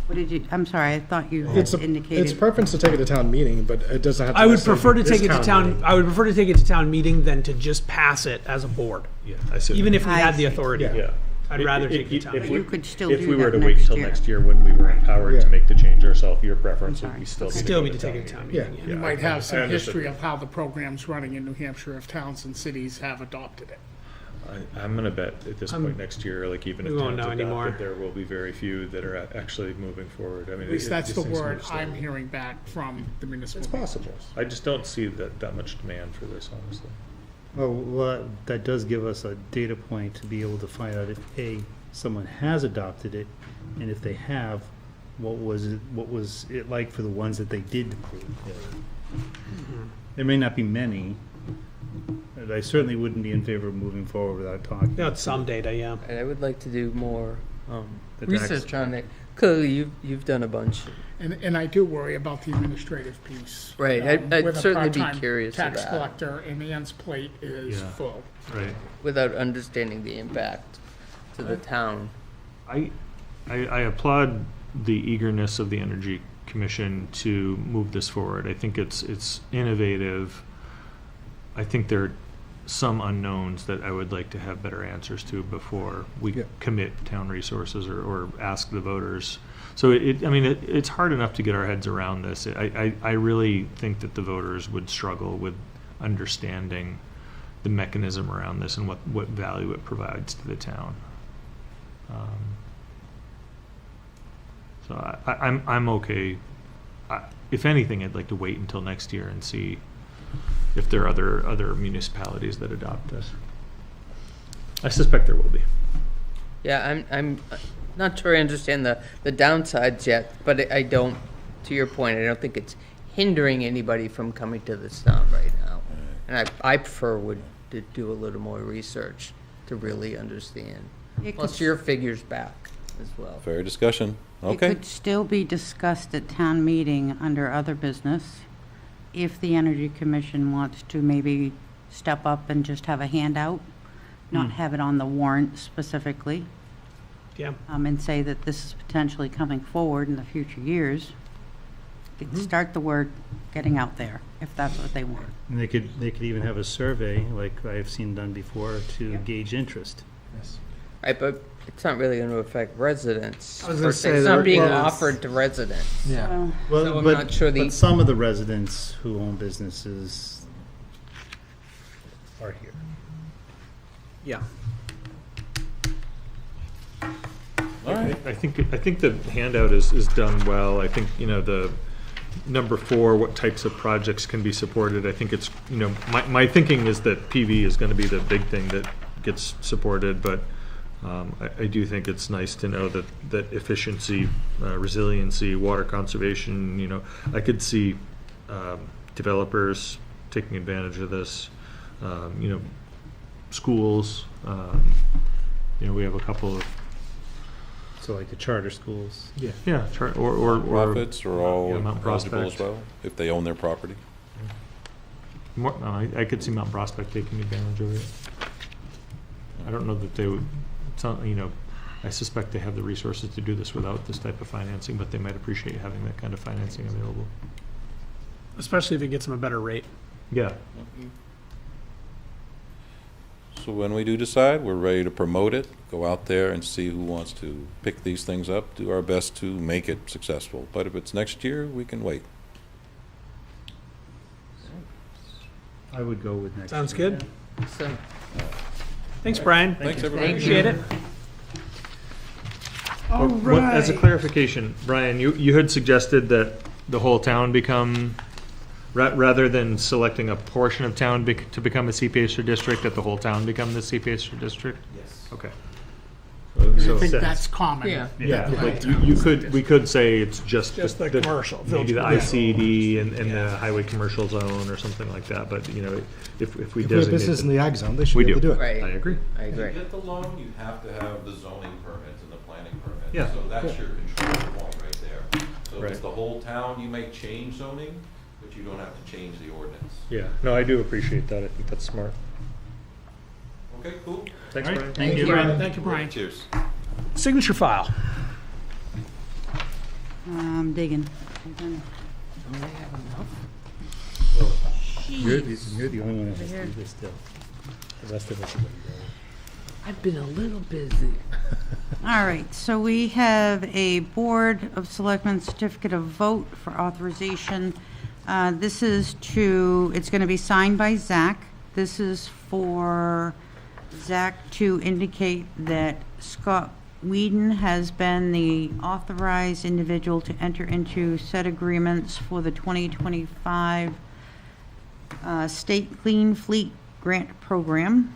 What did you, I'm sorry, I thought you had It's indicated. preference to take it to town meeting, but it doesn't have to. I would necessarily prefer be to this take it to town, meeting. I would prefer to take it to town meeting than to just pass it as a board, Yeah, I see. even if we I had the see. authority. Yeah. Yeah. I'd rather take it to town If meeting. You could still If do we were that to wait next until year. next year when we were empowered Yeah. to make the change ourselves, your preference would sorry. be still Okay. Still be to to take go it to town Yeah. meeting, You yeah. might have some I understood. history of how the program's running in New Hampshire, if towns and cities have adopted it. I'm gonna bet at this I'm- point next year, like even if we won't towns know adopt anymore. it, there will be very few that are actually moving forward. I mean, At least that's these the things word move slowly. I'm hearing back from the municipal. It's possible. I just don't see that much demand for this, honestly. Well, that does give us a data point to be able to find out if someone has adopted it, and if they have, what was it like for the ones that they did approve? There may not be many, but I certainly wouldn't be in favor of moving forward without talking. Yeah, it's some data, yeah. And I would like to do more The research tax- on it. Clearly, you've done a bunch. And I do worry about the administrative piece. Right, I'd with a certainly be part-time curious of Tax that. collector, and Ann's plate is Yeah. full. Right. Without understanding the impact to the town. I applaud the eagerness of the Energy Commission to move this forward. I think it's innovative. I think there are some unknowns that I would like to have better answers to before we Yeah. commit town resources or ask the voters. So it's hard enough to get our heads around this. I really think that the voters would struggle with understanding the mechanism around this and what value it provides to the town. So I'm okay. If anything, I'd like to wait until next year and see if there are other municipalities that adopt this. I suspect there will be. Yeah, I'm not sure I understand the downsides yet, but I don't, to your point, I don't think it's hindering anybody from coming to this town right now. And I prefer to do a little more research to really understand. It Plus could- your figures back as well. Fair discussion. It Okay. could still be discussed at town meeting under other business if the Energy Commission wants to maybe step up and just have a handout, not have it on the warrant specifically, Yeah. and say that this is potentially coming forward in the future years. Start the word getting out there, if that's what they want. And they could even have a survey, like I've seen done before, to gauge interest. Right, but it's not really gonna affect residents. I was per gonna se. say It's not there being is- offered to residents. Yeah. So I'm not sure the- But some of the residents who own businesses are here. Yeah. All right. I think the handout is done well. I think, the number 4, what types of projects can be supported, I think it's, my thinking is that PV is gonna be the big thing that gets supported, but I do think it's nice to know that efficiency, resiliency, water conservation, I could see developers taking advantage of this, schools, we have a couple of. So like the charter schools. Yeah, or Profits are all Yeah, Mount eligible as Prospect. well, if they own their property. I could see Mount Prospect taking advantage of it. I don't know that they would, I suspect they have the resources to do this without this type of financing, but they might appreciate having that kind of financing available. Especially if it gets them a better rate. Yeah. So when we do decide, we're ready to promote it, go out there and see who wants to pick these things up, do our best to make it successful. But if it's next year, we can wait. I would go with next. Sounds year. good. So, Thanks, Brian. Thanks, everybody. Appreciate it. All As a right. clarification, Brian, you had suggested that the whole town become, rather than selecting a portion of town to become a CPA district, that the whole town become the CPA district? Yes. Okay. I So, think that's common. Yeah. yeah, like we could say it's just the commercial, maybe the village ICD and the highway commercial zone or something like that. But if we If we have designate business in them- the ag zone, they should We be able do. to do it. Right. I agree. I agree. To get the loan, you have to have the zoning permit and the planning permit. Yeah. So that's your control point right there. So if it's Right. the whole town, you may change zoning, but you don't have to change the ordinance. Yeah, no, I do appreciate that. I think that's smart. Okay, cool. Thanks, All right. Brian. Thank you. Thank you, Brian. Cheers. Signature file. Digging. You're the only one that has to Here. do this still. The rest of us are gonna I've been a little busy. All right, so we have a Board of Selectmen certificate of vote for authorization. This is it's going to be signed by Zach. This is for Zach to indicate that Scott Whedon has been the authorized individual to enter into said agreements for the 2025 State Clean Fleet Grant Program.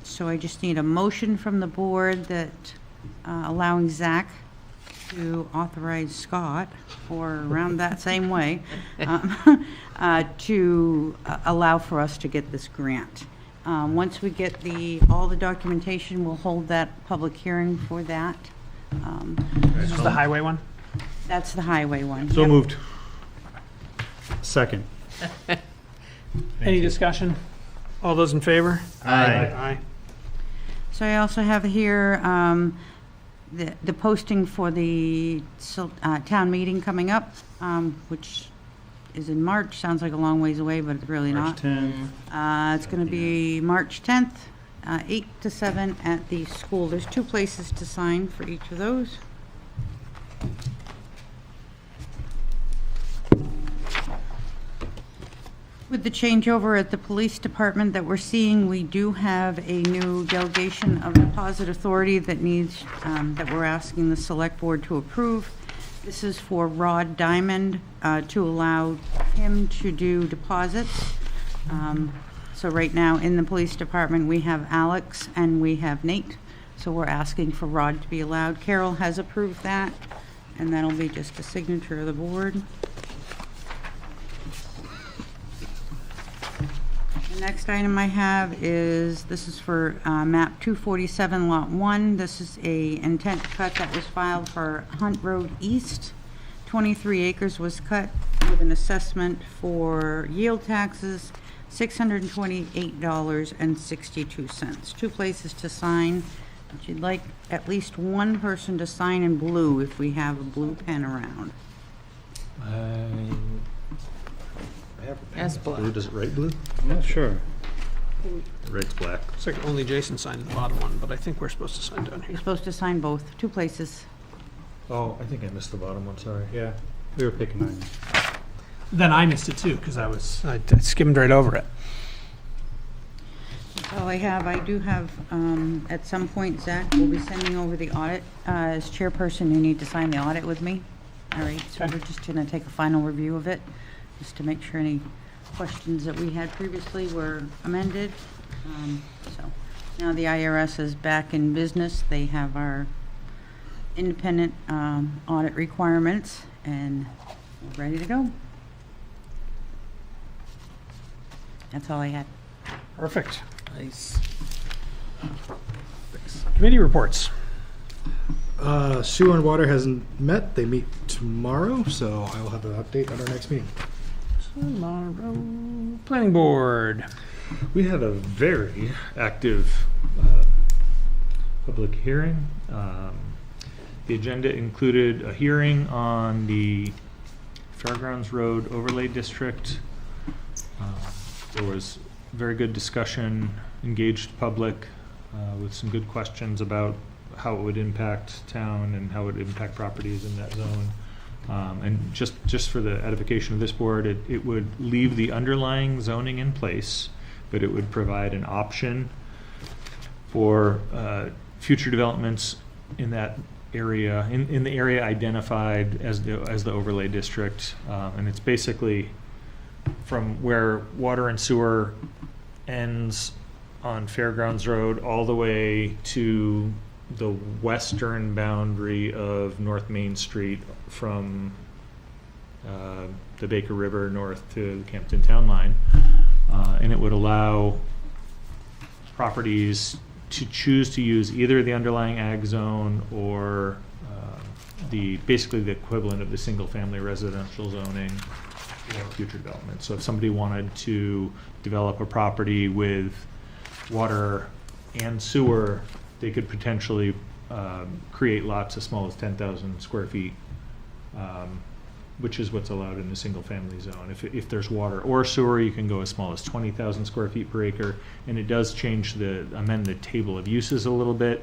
So I just need a motion from the board that allowing Zach to authorize Scott, or around that same way, to allow for us to get this grant. Once we get all the documentation, we'll hold that public hearing for that. This is the highway one. That's the highway one. So Yep. moved. Second. Any discussion? All those in favor? Aye. So I also have here the posting for the town meeting coming up, which is in March. Sounds like a long ways away, but it's really March not. 10th. It's going to be March 10th, 8 to 7 at the school. There's 2 places to sign for each of those. With the changeover at the police department that we're seeing, we do have a new delegation of deposit authority that we're asking the select board to approve. This is for Rod Diamond, to allow him to do deposits. So right now, in the police department, we have Alex and we have Nate. So we're asking for Rod to be allowed. Carol has approved that, and that'll be just a signature of the board. The next item I have this is for map 247, lot 1. This is a intent cut that was filed for Hunt Road East. 23 acres was cut with an assessment for yield taxes, $628.62. 2 places to sign, but you'd like at least one person to sign in blue if we have a blue pen around. Yes, Blue, does it write blue? I'm not sure. It writes black. It's like only Jason signed the bottom one, but I think we're supposed to sign down You're here. supposed to sign both, 2 places. Oh, I think I missed the bottom one, sorry. Yeah, we were picking on you. Then I missed it too, because I skimmed right over it. That's all I have. I do have, at some point, Zach will be sending over the audit. As chairperson, you need to sign the audit with me. All right, so Okay. we're just going to take a final review of it, just to make sure any questions that we had previously were amended. So now the IRS is back in business. They have our independent audit requirements, and we're ready to go. That's all I had. Perfect. Nice. Committee reports. Sewer and water hasn't met. They meet tomorrow, so I will have an update at our next meeting. Tomorrow. Planning board. We had a very active public hearing. The agenda included a hearing on the Fairgrounds Road Overlay District. There was very good discussion, engaged public with some good questions about how it would impact town and how it would impact properties in that zone. And just for the edification of this board, it would leave the underlying zoning in place, but it would provide an option for future developments in that area, in the area identified as the overlay district. And it's basically from where water and sewer ends on Fairgrounds Road all the way to the western boundary of North Main Street from the Baker River north to the Campton Town Line. And it would allow properties to choose to use either the underlying ag zone or basically the equivalent of the single-family residential zoning or future development. So if somebody wanted to develop a property with water and sewer, they could potentially create lots as small as 10,000 square feet, which is what's allowed in the single-family zone. If there's water or sewer, you can go as small as 20,000 square feet per acre, and it does amend the table of uses a little bit.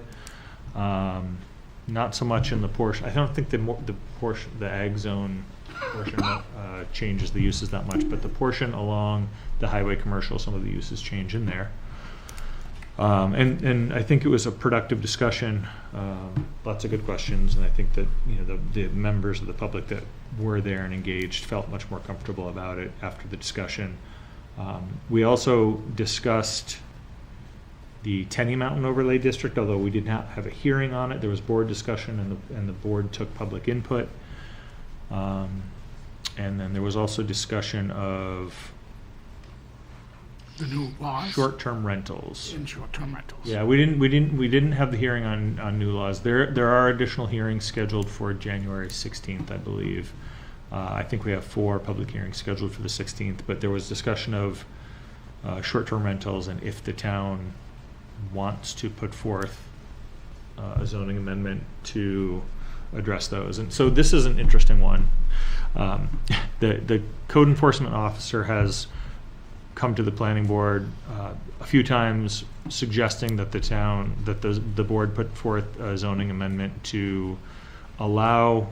Not so much in the portion, I don't think the ag zone portion changes the uses that much, but the portion along the highway commercial, some of the uses change in there. And I think it was a productive discussion, lots of good questions, and I think that, the members of the public that were there and engaged felt much more comfortable about it after the discussion. We also discussed the Tenny Mountain Overlay District, although we did not have a hearing on it. There was board discussion, and the board took public input. And then there was also discussion of The new laws. short-term rentals. In short-term rentals. Yeah, we didn't have the hearing on new laws. There are additional hearings scheduled for January 16th, I believe. I think we have 4 public hearings scheduled for the 16th, but there was discussion of short-term rentals and if the town wants to put forth a zoning amendment to address those. And so this is an interesting one. The code enforcement officer has come to the planning board a few times suggesting that the board put forth a zoning amendment to allow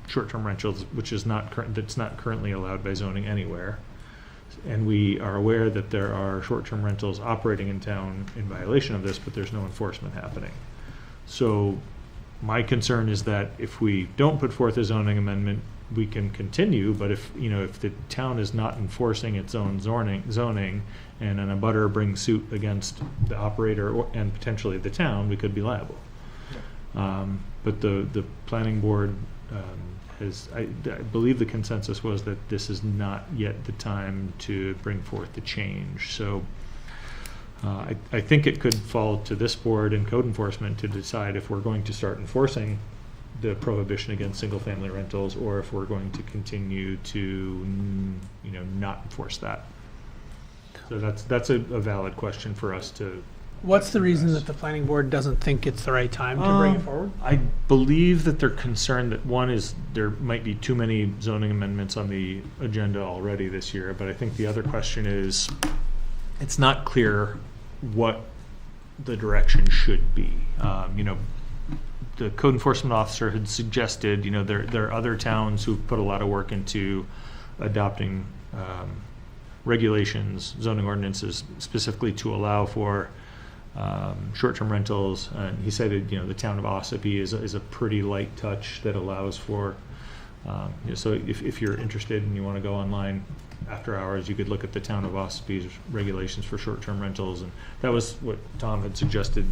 short-term rentals, which is that's not currently allowed by zoning anywhere. And we are aware that there are short-term rentals operating in town in violation of this, but there's no enforcement happening. So my concern is that if we don't put forth a zoning amendment, we can continue, but if the town is not enforcing its own zoning and an abutter brings suit against the operator and potentially the town, we could be liable. But the planning board I believe the consensus was that this is not yet the time to bring forth the change. So I think it could fall to this board and code enforcement to decide if we're going to start enforcing the prohibition against single-family rentals, or if we're going to continue to, not enforce that. So that's a valid question for us to. What's the reason that the planning board doesn't think it's the right time to bring it forward? I believe that they're concerned that one is there might be too many zoning amendments on the agenda already this year, but I think the other question is it's not clear what the direction should be. The code enforcement officer had suggested, there are other towns who've put a lot of work into adopting regulations, zoning ordinances, specifically to allow for short-term rentals. And he said, the town of Ossipee is a pretty light touch that allows for, so if you're interested and you want to go online after hours, you could look at the town of Ossepee's regulations for short-term rentals. And that was what Tom had suggested,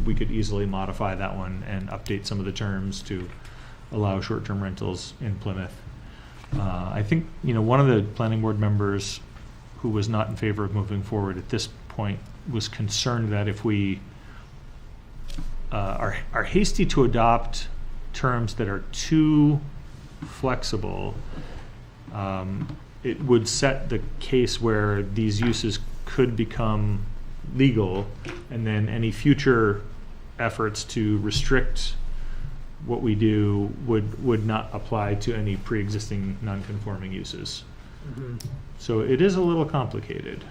we could easily modify that one and update some of the terms to allow short-term rentals in Plymouth. I think, one of the planning board members who was not in favor of moving forward at this point was concerned that if we are hasty to adopt terms that are too flexible, it would set the case where these uses could become legal, and then any future efforts to restrict what we do would not apply to any pre-existing non-conforming uses. Mm-hmm. So it is a little complicated.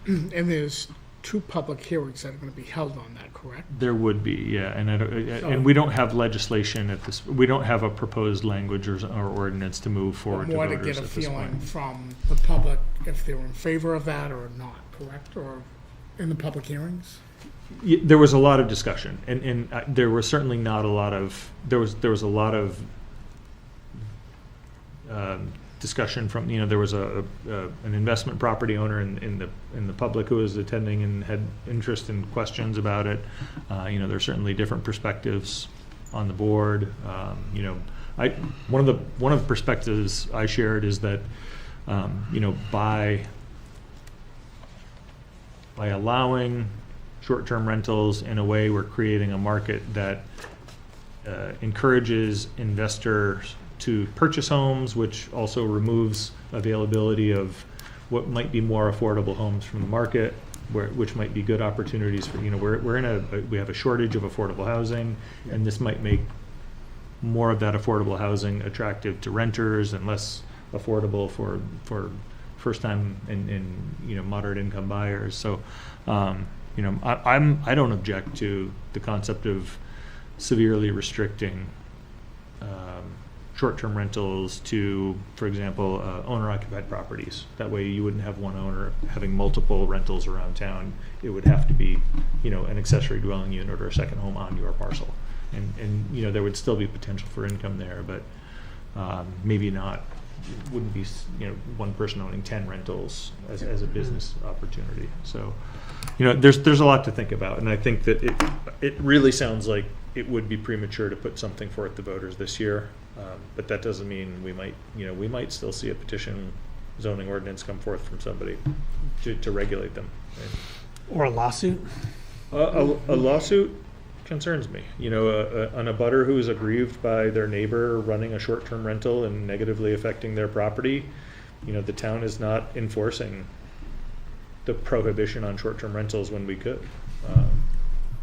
And there's 2 public hearings that are going to be held on that, correct? There would be, yeah, and we don't have legislation at this. We don't have a proposed language or ordinance to move forward to More voters to get a at this feeling point. from the public if they were in favor of that or not, correct? Or in the public hearings? There was a lot of discussion, and there was certainly not a lot of. There was a lot of discussion from, there was an investment property owner in the public who was attending and had interest and questions about it. There's certainly different perspectives on the board. One of the perspectives I shared is that, by allowing short-term rentals in a way, we're creating a market that encourages investors to purchase homes, which also removes availability of what might be more affordable homes from the market, which might be good opportunities for, we have a shortage of affordable housing, and this might make more of that affordable housing attractive to renters and less affordable for first-time and moderate income buyers. So, I don't object to the concept of severely restricting short-term rentals to, for example, owner-occupied properties. That way you wouldn't have one owner having multiple rentals around town. It would have to be, an accessory dwelling unit or a second home on your parcel. And there would still be potential for income there, but maybe not, wouldn't be, one person owning 10 rentals as a business opportunity. So, there's a lot to think about, and I think that it really sounds like it would be premature to put something forth to voters this year, but that doesn't mean we might still see a petition zoning ordinance come forth from somebody to regulate them. Or a lawsuit? A lawsuit concerns me. An abutter who is aggrieved by their neighbor running a short-term rental and negatively affecting their property, the town is not enforcing the prohibition on short-term rentals when we could.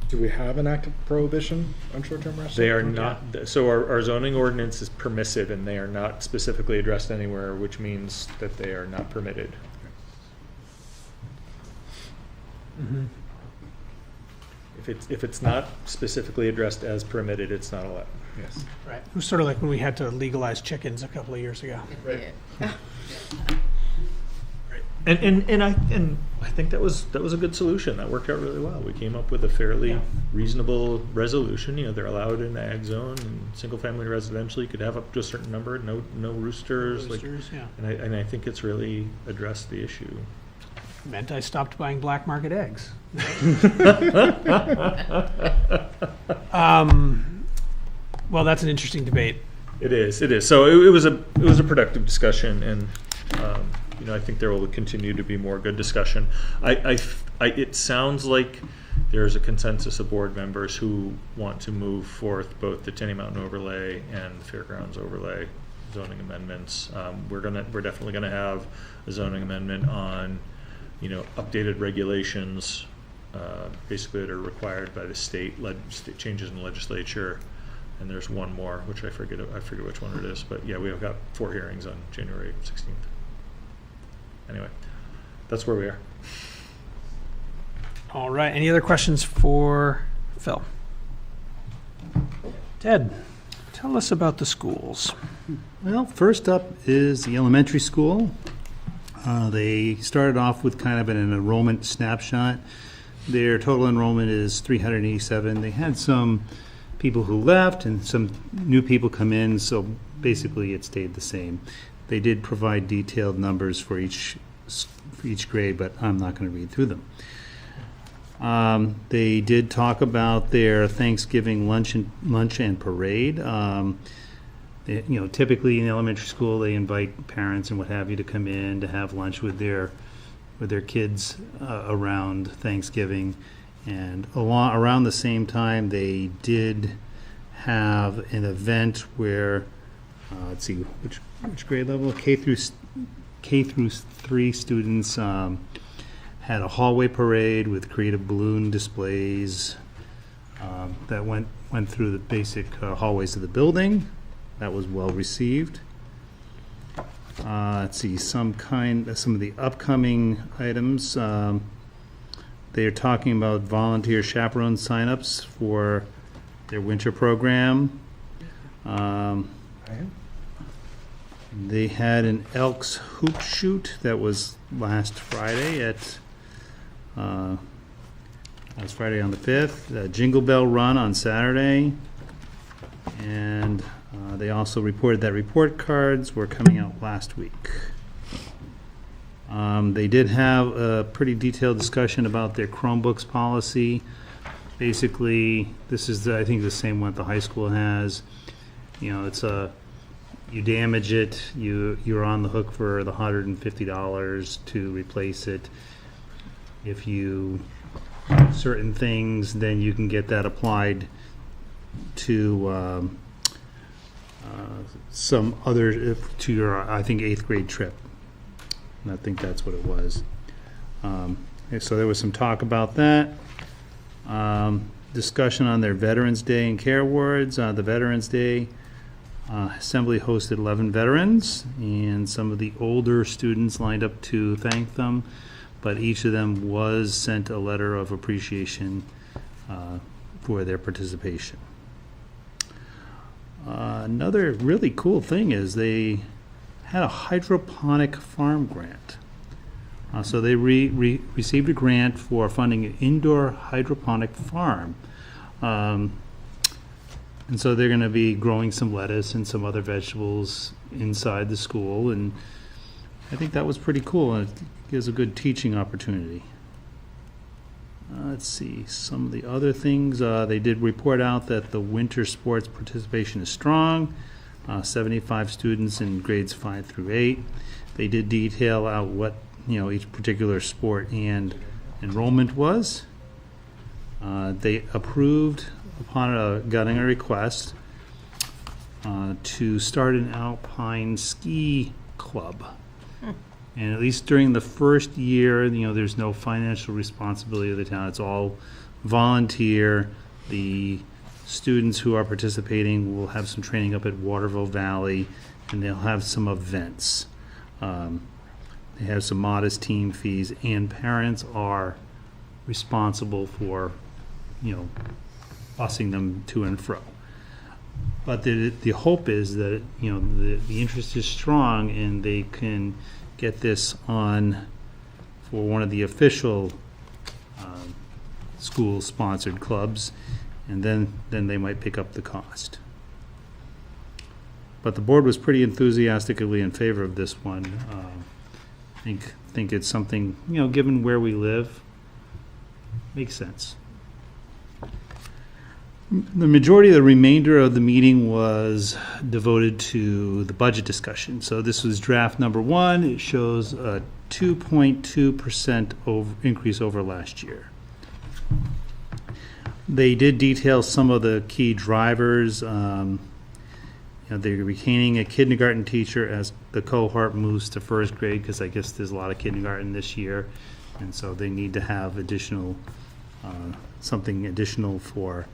Do we have an active prohibition on short-term rentals? They are not, so our zoning ordinance is permissive, and they are not specifically addressed anywhere, which means that they are not permitted. Mm-hmm. If it's not specifically addressed as permitted, it's not allowed. Yes. Right. It was sort of like when we had to legalize chickens a couple of years ago. And I think that was a good solution. That worked out really well. We came up with a fairly reasonable resolution. They're allowed in the ag zone and single-family residential. You could have up to a certain number. No roosters. Yeah. And I think it's really addressed the issue. Meant I stopped buying black market eggs. Well, that's an interesting debate. It is. So it was a productive discussion, and I think there will continue to be more good discussion. It sounds like there's a consensus of board members who want to move forth both the Tenny Mountain overlay and the Fairgrounds overlay zoning amendments. We're definitely gonna have a zoning amendment on updated regulations, basically that are required by the state changes in the legislature. And there's one more, which I forget which one it is, but yeah, we have got 4 hearings on January 16th. Anyway, that's where we are. All right. Any other questions for Phil? Ted, tell us about the schools. Well, first up is the elementary school. They started off with kind of an enrollment snapshot. Their total enrollment is 387. They had some people who left and some new people come in, so basically it stayed the same. They did provide detailed numbers for each grade, but I'm not going to read through them. They did talk about their Thanksgiving lunch and parade. Typically in elementary school, they invite parents and what have you to come in to have lunch with their kids around Thanksgiving. And around the same time, they did have an event where, let's see, which grade level? K through 3 students had a hallway parade with creative balloon displays that went through the basic hallways of the building. That was well received. Let's see, some of the upcoming items. They are talking about volunteer chaperone signups for their winter program. They had an Elks hoop shoot that was last Friday that was Friday on the 5th. A Jingle Bell Run on Saturday. And They also reported that report cards were coming out last week. They did have a pretty detailed discussion about their Chromebooks policy. Basically, this is, I think, the same one the high school has. You know, it's you damage it, you're on the hook for the $150 to replace it. If you certain things, then you can get that applied to some other, to your, I think, 8th grade trip. And I think that's what it was. So there was some talk about that. Discussion on their Veterans Day and Care Awards. The Veterans Day Assembly hosted 11 veterans, and some of the older students lined up to thank them, but each of them was sent a letter of appreciation for their participation. Another really cool thing is they had a hydroponic farm grant. So they received a grant for funding an indoor hydroponic farm. And so they're going to be growing some lettuce and some other vegetables inside the school, and I think that was pretty cool, and it gives a good teaching opportunity. Let's see, some of the other things. They did report out that the winter sports participation is strong, 75 students in grades 5 through 8. They did detail out what, each particular sport and enrollment was. They approved, upon getting a request, to start an alpine ski club. And at least during the first year, there's no financial responsibility of the town. It's all volunteer. The students who are participating will have some training up at Waterville Valley, and they'll have some events. They have some modest team fees, and parents are responsible for, busing them to and fro. But the hope is that, the interest is strong, and they can get this on for one of the official school-sponsored clubs, and then they might pick up the cost. But the board was pretty enthusiastically in favor of this one. I think it's something, given where we live, makes sense. The majority of the remainder of the meeting was devoted to the budget discussion. So this was draft number 1. It shows a 2.2% increase over last year. They did detail some of the key drivers. They're retaining a kindergarten teacher as the cohort moves to first grade, because I guess there's a lot of kindergarten this year, and so they need to have additional, something additional for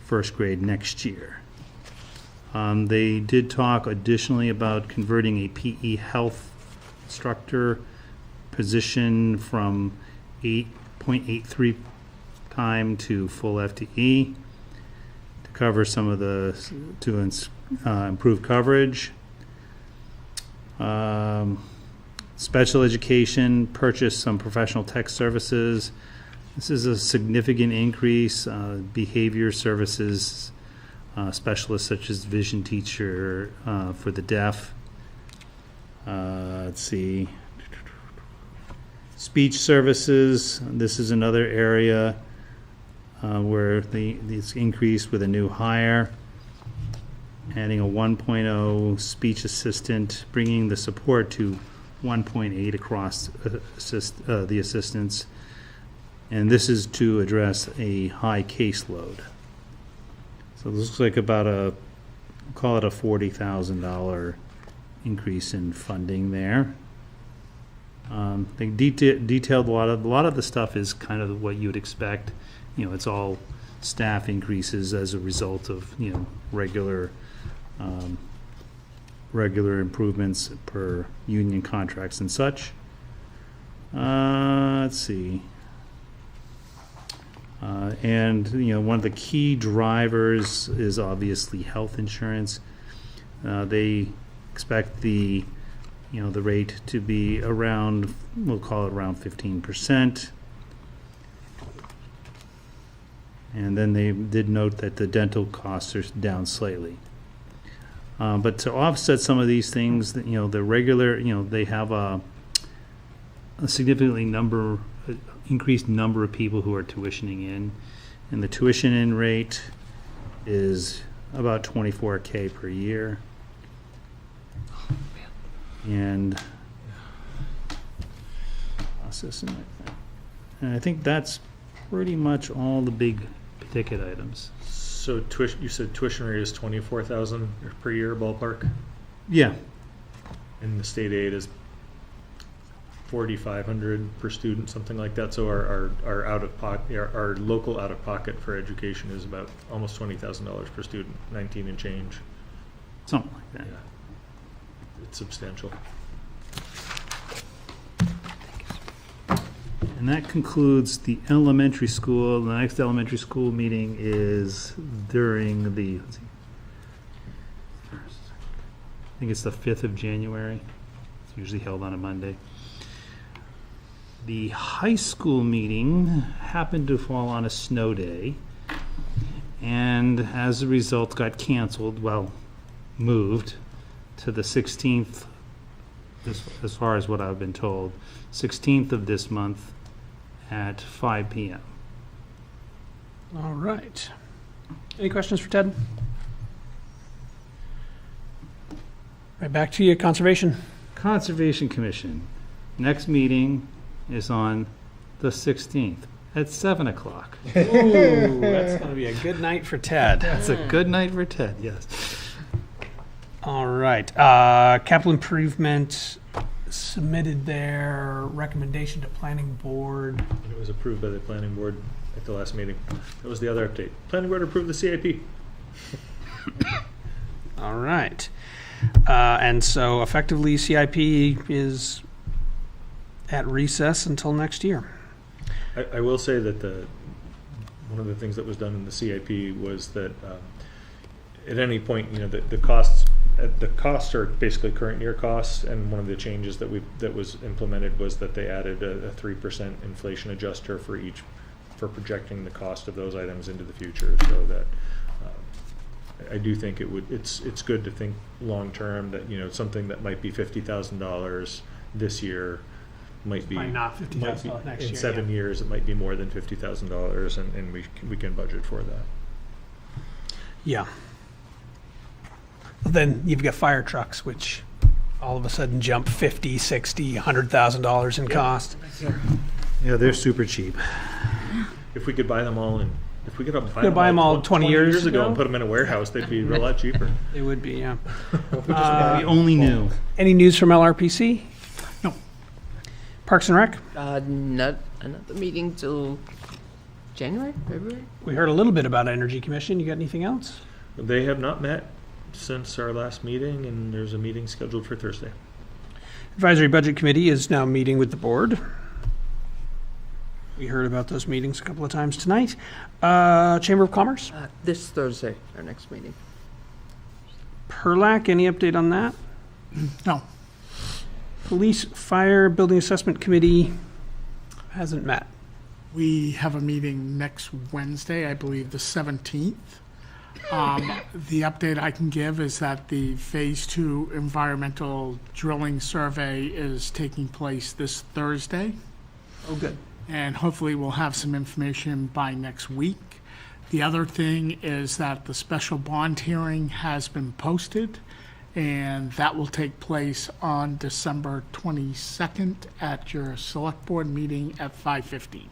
first grade next year. They did talk additionally about converting a PE health instructor position from 8.83 time to full FTE to cover some of improve coverage. Special education purchased some professional tech services. This is a significant increase. Behavior services specialists such as vision teacher for the deaf. Let's see. Speech services. This is another area where this increased with a new hire. Adding a 1.0 speech assistant, bringing the support to 1.8 across the assistants. And this is to address a high caseload. So this looks like about call it a $40,000 increase in funding there. They detailed a lot of the stuff is kind of what you would expect. It's all staff increases as a result of regular improvements per union contracts and such. Let's see. And one of the key drivers is obviously health insurance. They expect the rate to be around, we'll call it around 15%. And then they did note that the dental costs are down slightly. But to offset some of these things, that, the regular, they have a significantly increased number of people who are tuitioning in. And the tuition in rate is about $24K per year. And I think that's pretty much all the big ticket items. So you said tuition rate is 24,000 per year ballpark, Yeah, and the state aid is 4,500 per student, something like that. So our out of pocket, our local out of pocket for education is about almost $20,000 per student, 19 and change. something like that. Yeah, it's substantial. And that concludes the elementary school. The next elementary school meeting is during the, let's see, I think it's the 5th of January. It's usually held on a Monday. The high school meeting happened to fall on a snow day, and as a result got canceled, moved to the 16th, as far as what I've been told, 16th of this month at 5 p.m. All right. Any questions for Ted? Right back to you, Conservation. Conservation Commission, next meeting is on the 16th at 7 o'clock. Ooh, that's going to be a good night for Ted. That's a good night for Ted, yes. All right. Capital Improvement submitted their recommendation to Planning Board. And it was approved by the planning board at the last meeting. That was the other update. Planning board approved the CIP. All right. And so effectively CIP is at recess until next year. I will say that one of the things that was done in the CIP was that at any point, the costs are basically current year costs, and one of the changes that was implemented was that they added a 3% inflation adjuster for projecting the cost of those items into the future, so that I do think it's good to think long term that something that might be $50,000 this year might be Might not $50,000 next year. in 7 years. It might be more than $50,000, and we can budget for that. Yeah. But then you've got fire trucks, which all of a sudden jump $50,000, $60,000, $100,000 in cost. Yeah, they're super cheap. If we could buy them all if we could buy them all 20 years ago ago? and put them in a warehouse, they'd be a lot cheaper. It would be, yeah. We only knew. Any news from LRPC? No. Parks and Rec? Not another meeting till January, February? We heard a little bit about Energy Commission. You got anything else? They have not met since our last meeting, and there's a meeting scheduled for Thursday. Advisory Budget Committee is now meeting with the board. We heard about those meetings a couple of times tonight. Chamber of Commerce? This Thursday, our next meeting. PERLAC, any update on that? No. Police, Fire, Building Assessment Committee hasn't met. We have a meeting next Wednesday, I believe, the 17th. The update I can give is that the Phase 2 environmental drilling survey is taking place this Thursday, Oh, good. and hopefully we'll have some information by next week. The other thing is that the special bond hearing has been posted, and that will take place on December 22nd at your Select Board meeting at 5:15.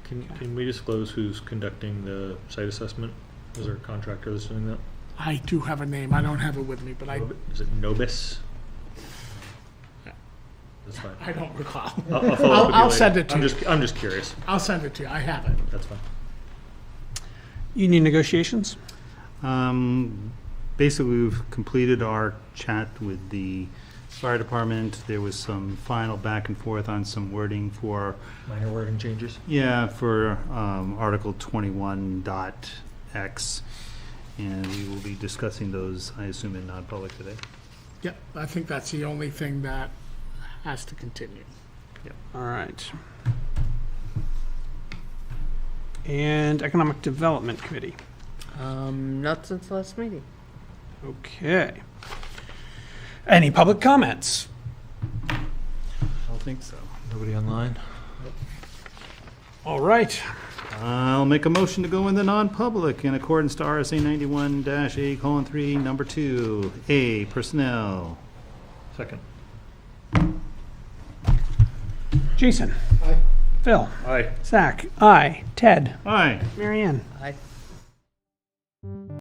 Can we disclose who's conducting the site assessment? Is there a contractor that's doing that? I do have a name, I don't have it with me, but Is it Nobis? That's fine. I don't recall. I'll follow up with you I'll later. send it to you. I'm just curious. I'll send it to you, I have it. That's fine. Union negotiations? Basically, we've completed our chat with the fire department. There was some final back and forth on some wording for, Minor wording changes? for Article 21.x, and we will be discussing those, I assume, in non-public today. Yep, I think that's the only thing that has to continue. All right. And Economic Development Committee? Not since last meeting. Okay. Any public comments? I don't think so. Nobody online? All right. I'll make a motion to go in the non-public in accordance to RSA 91-A:3, number 2, A, personnel. Second. Jason. Aye. Phil. Aye. Zach. Aye. Ted. Aye. Mary Ann. Aye.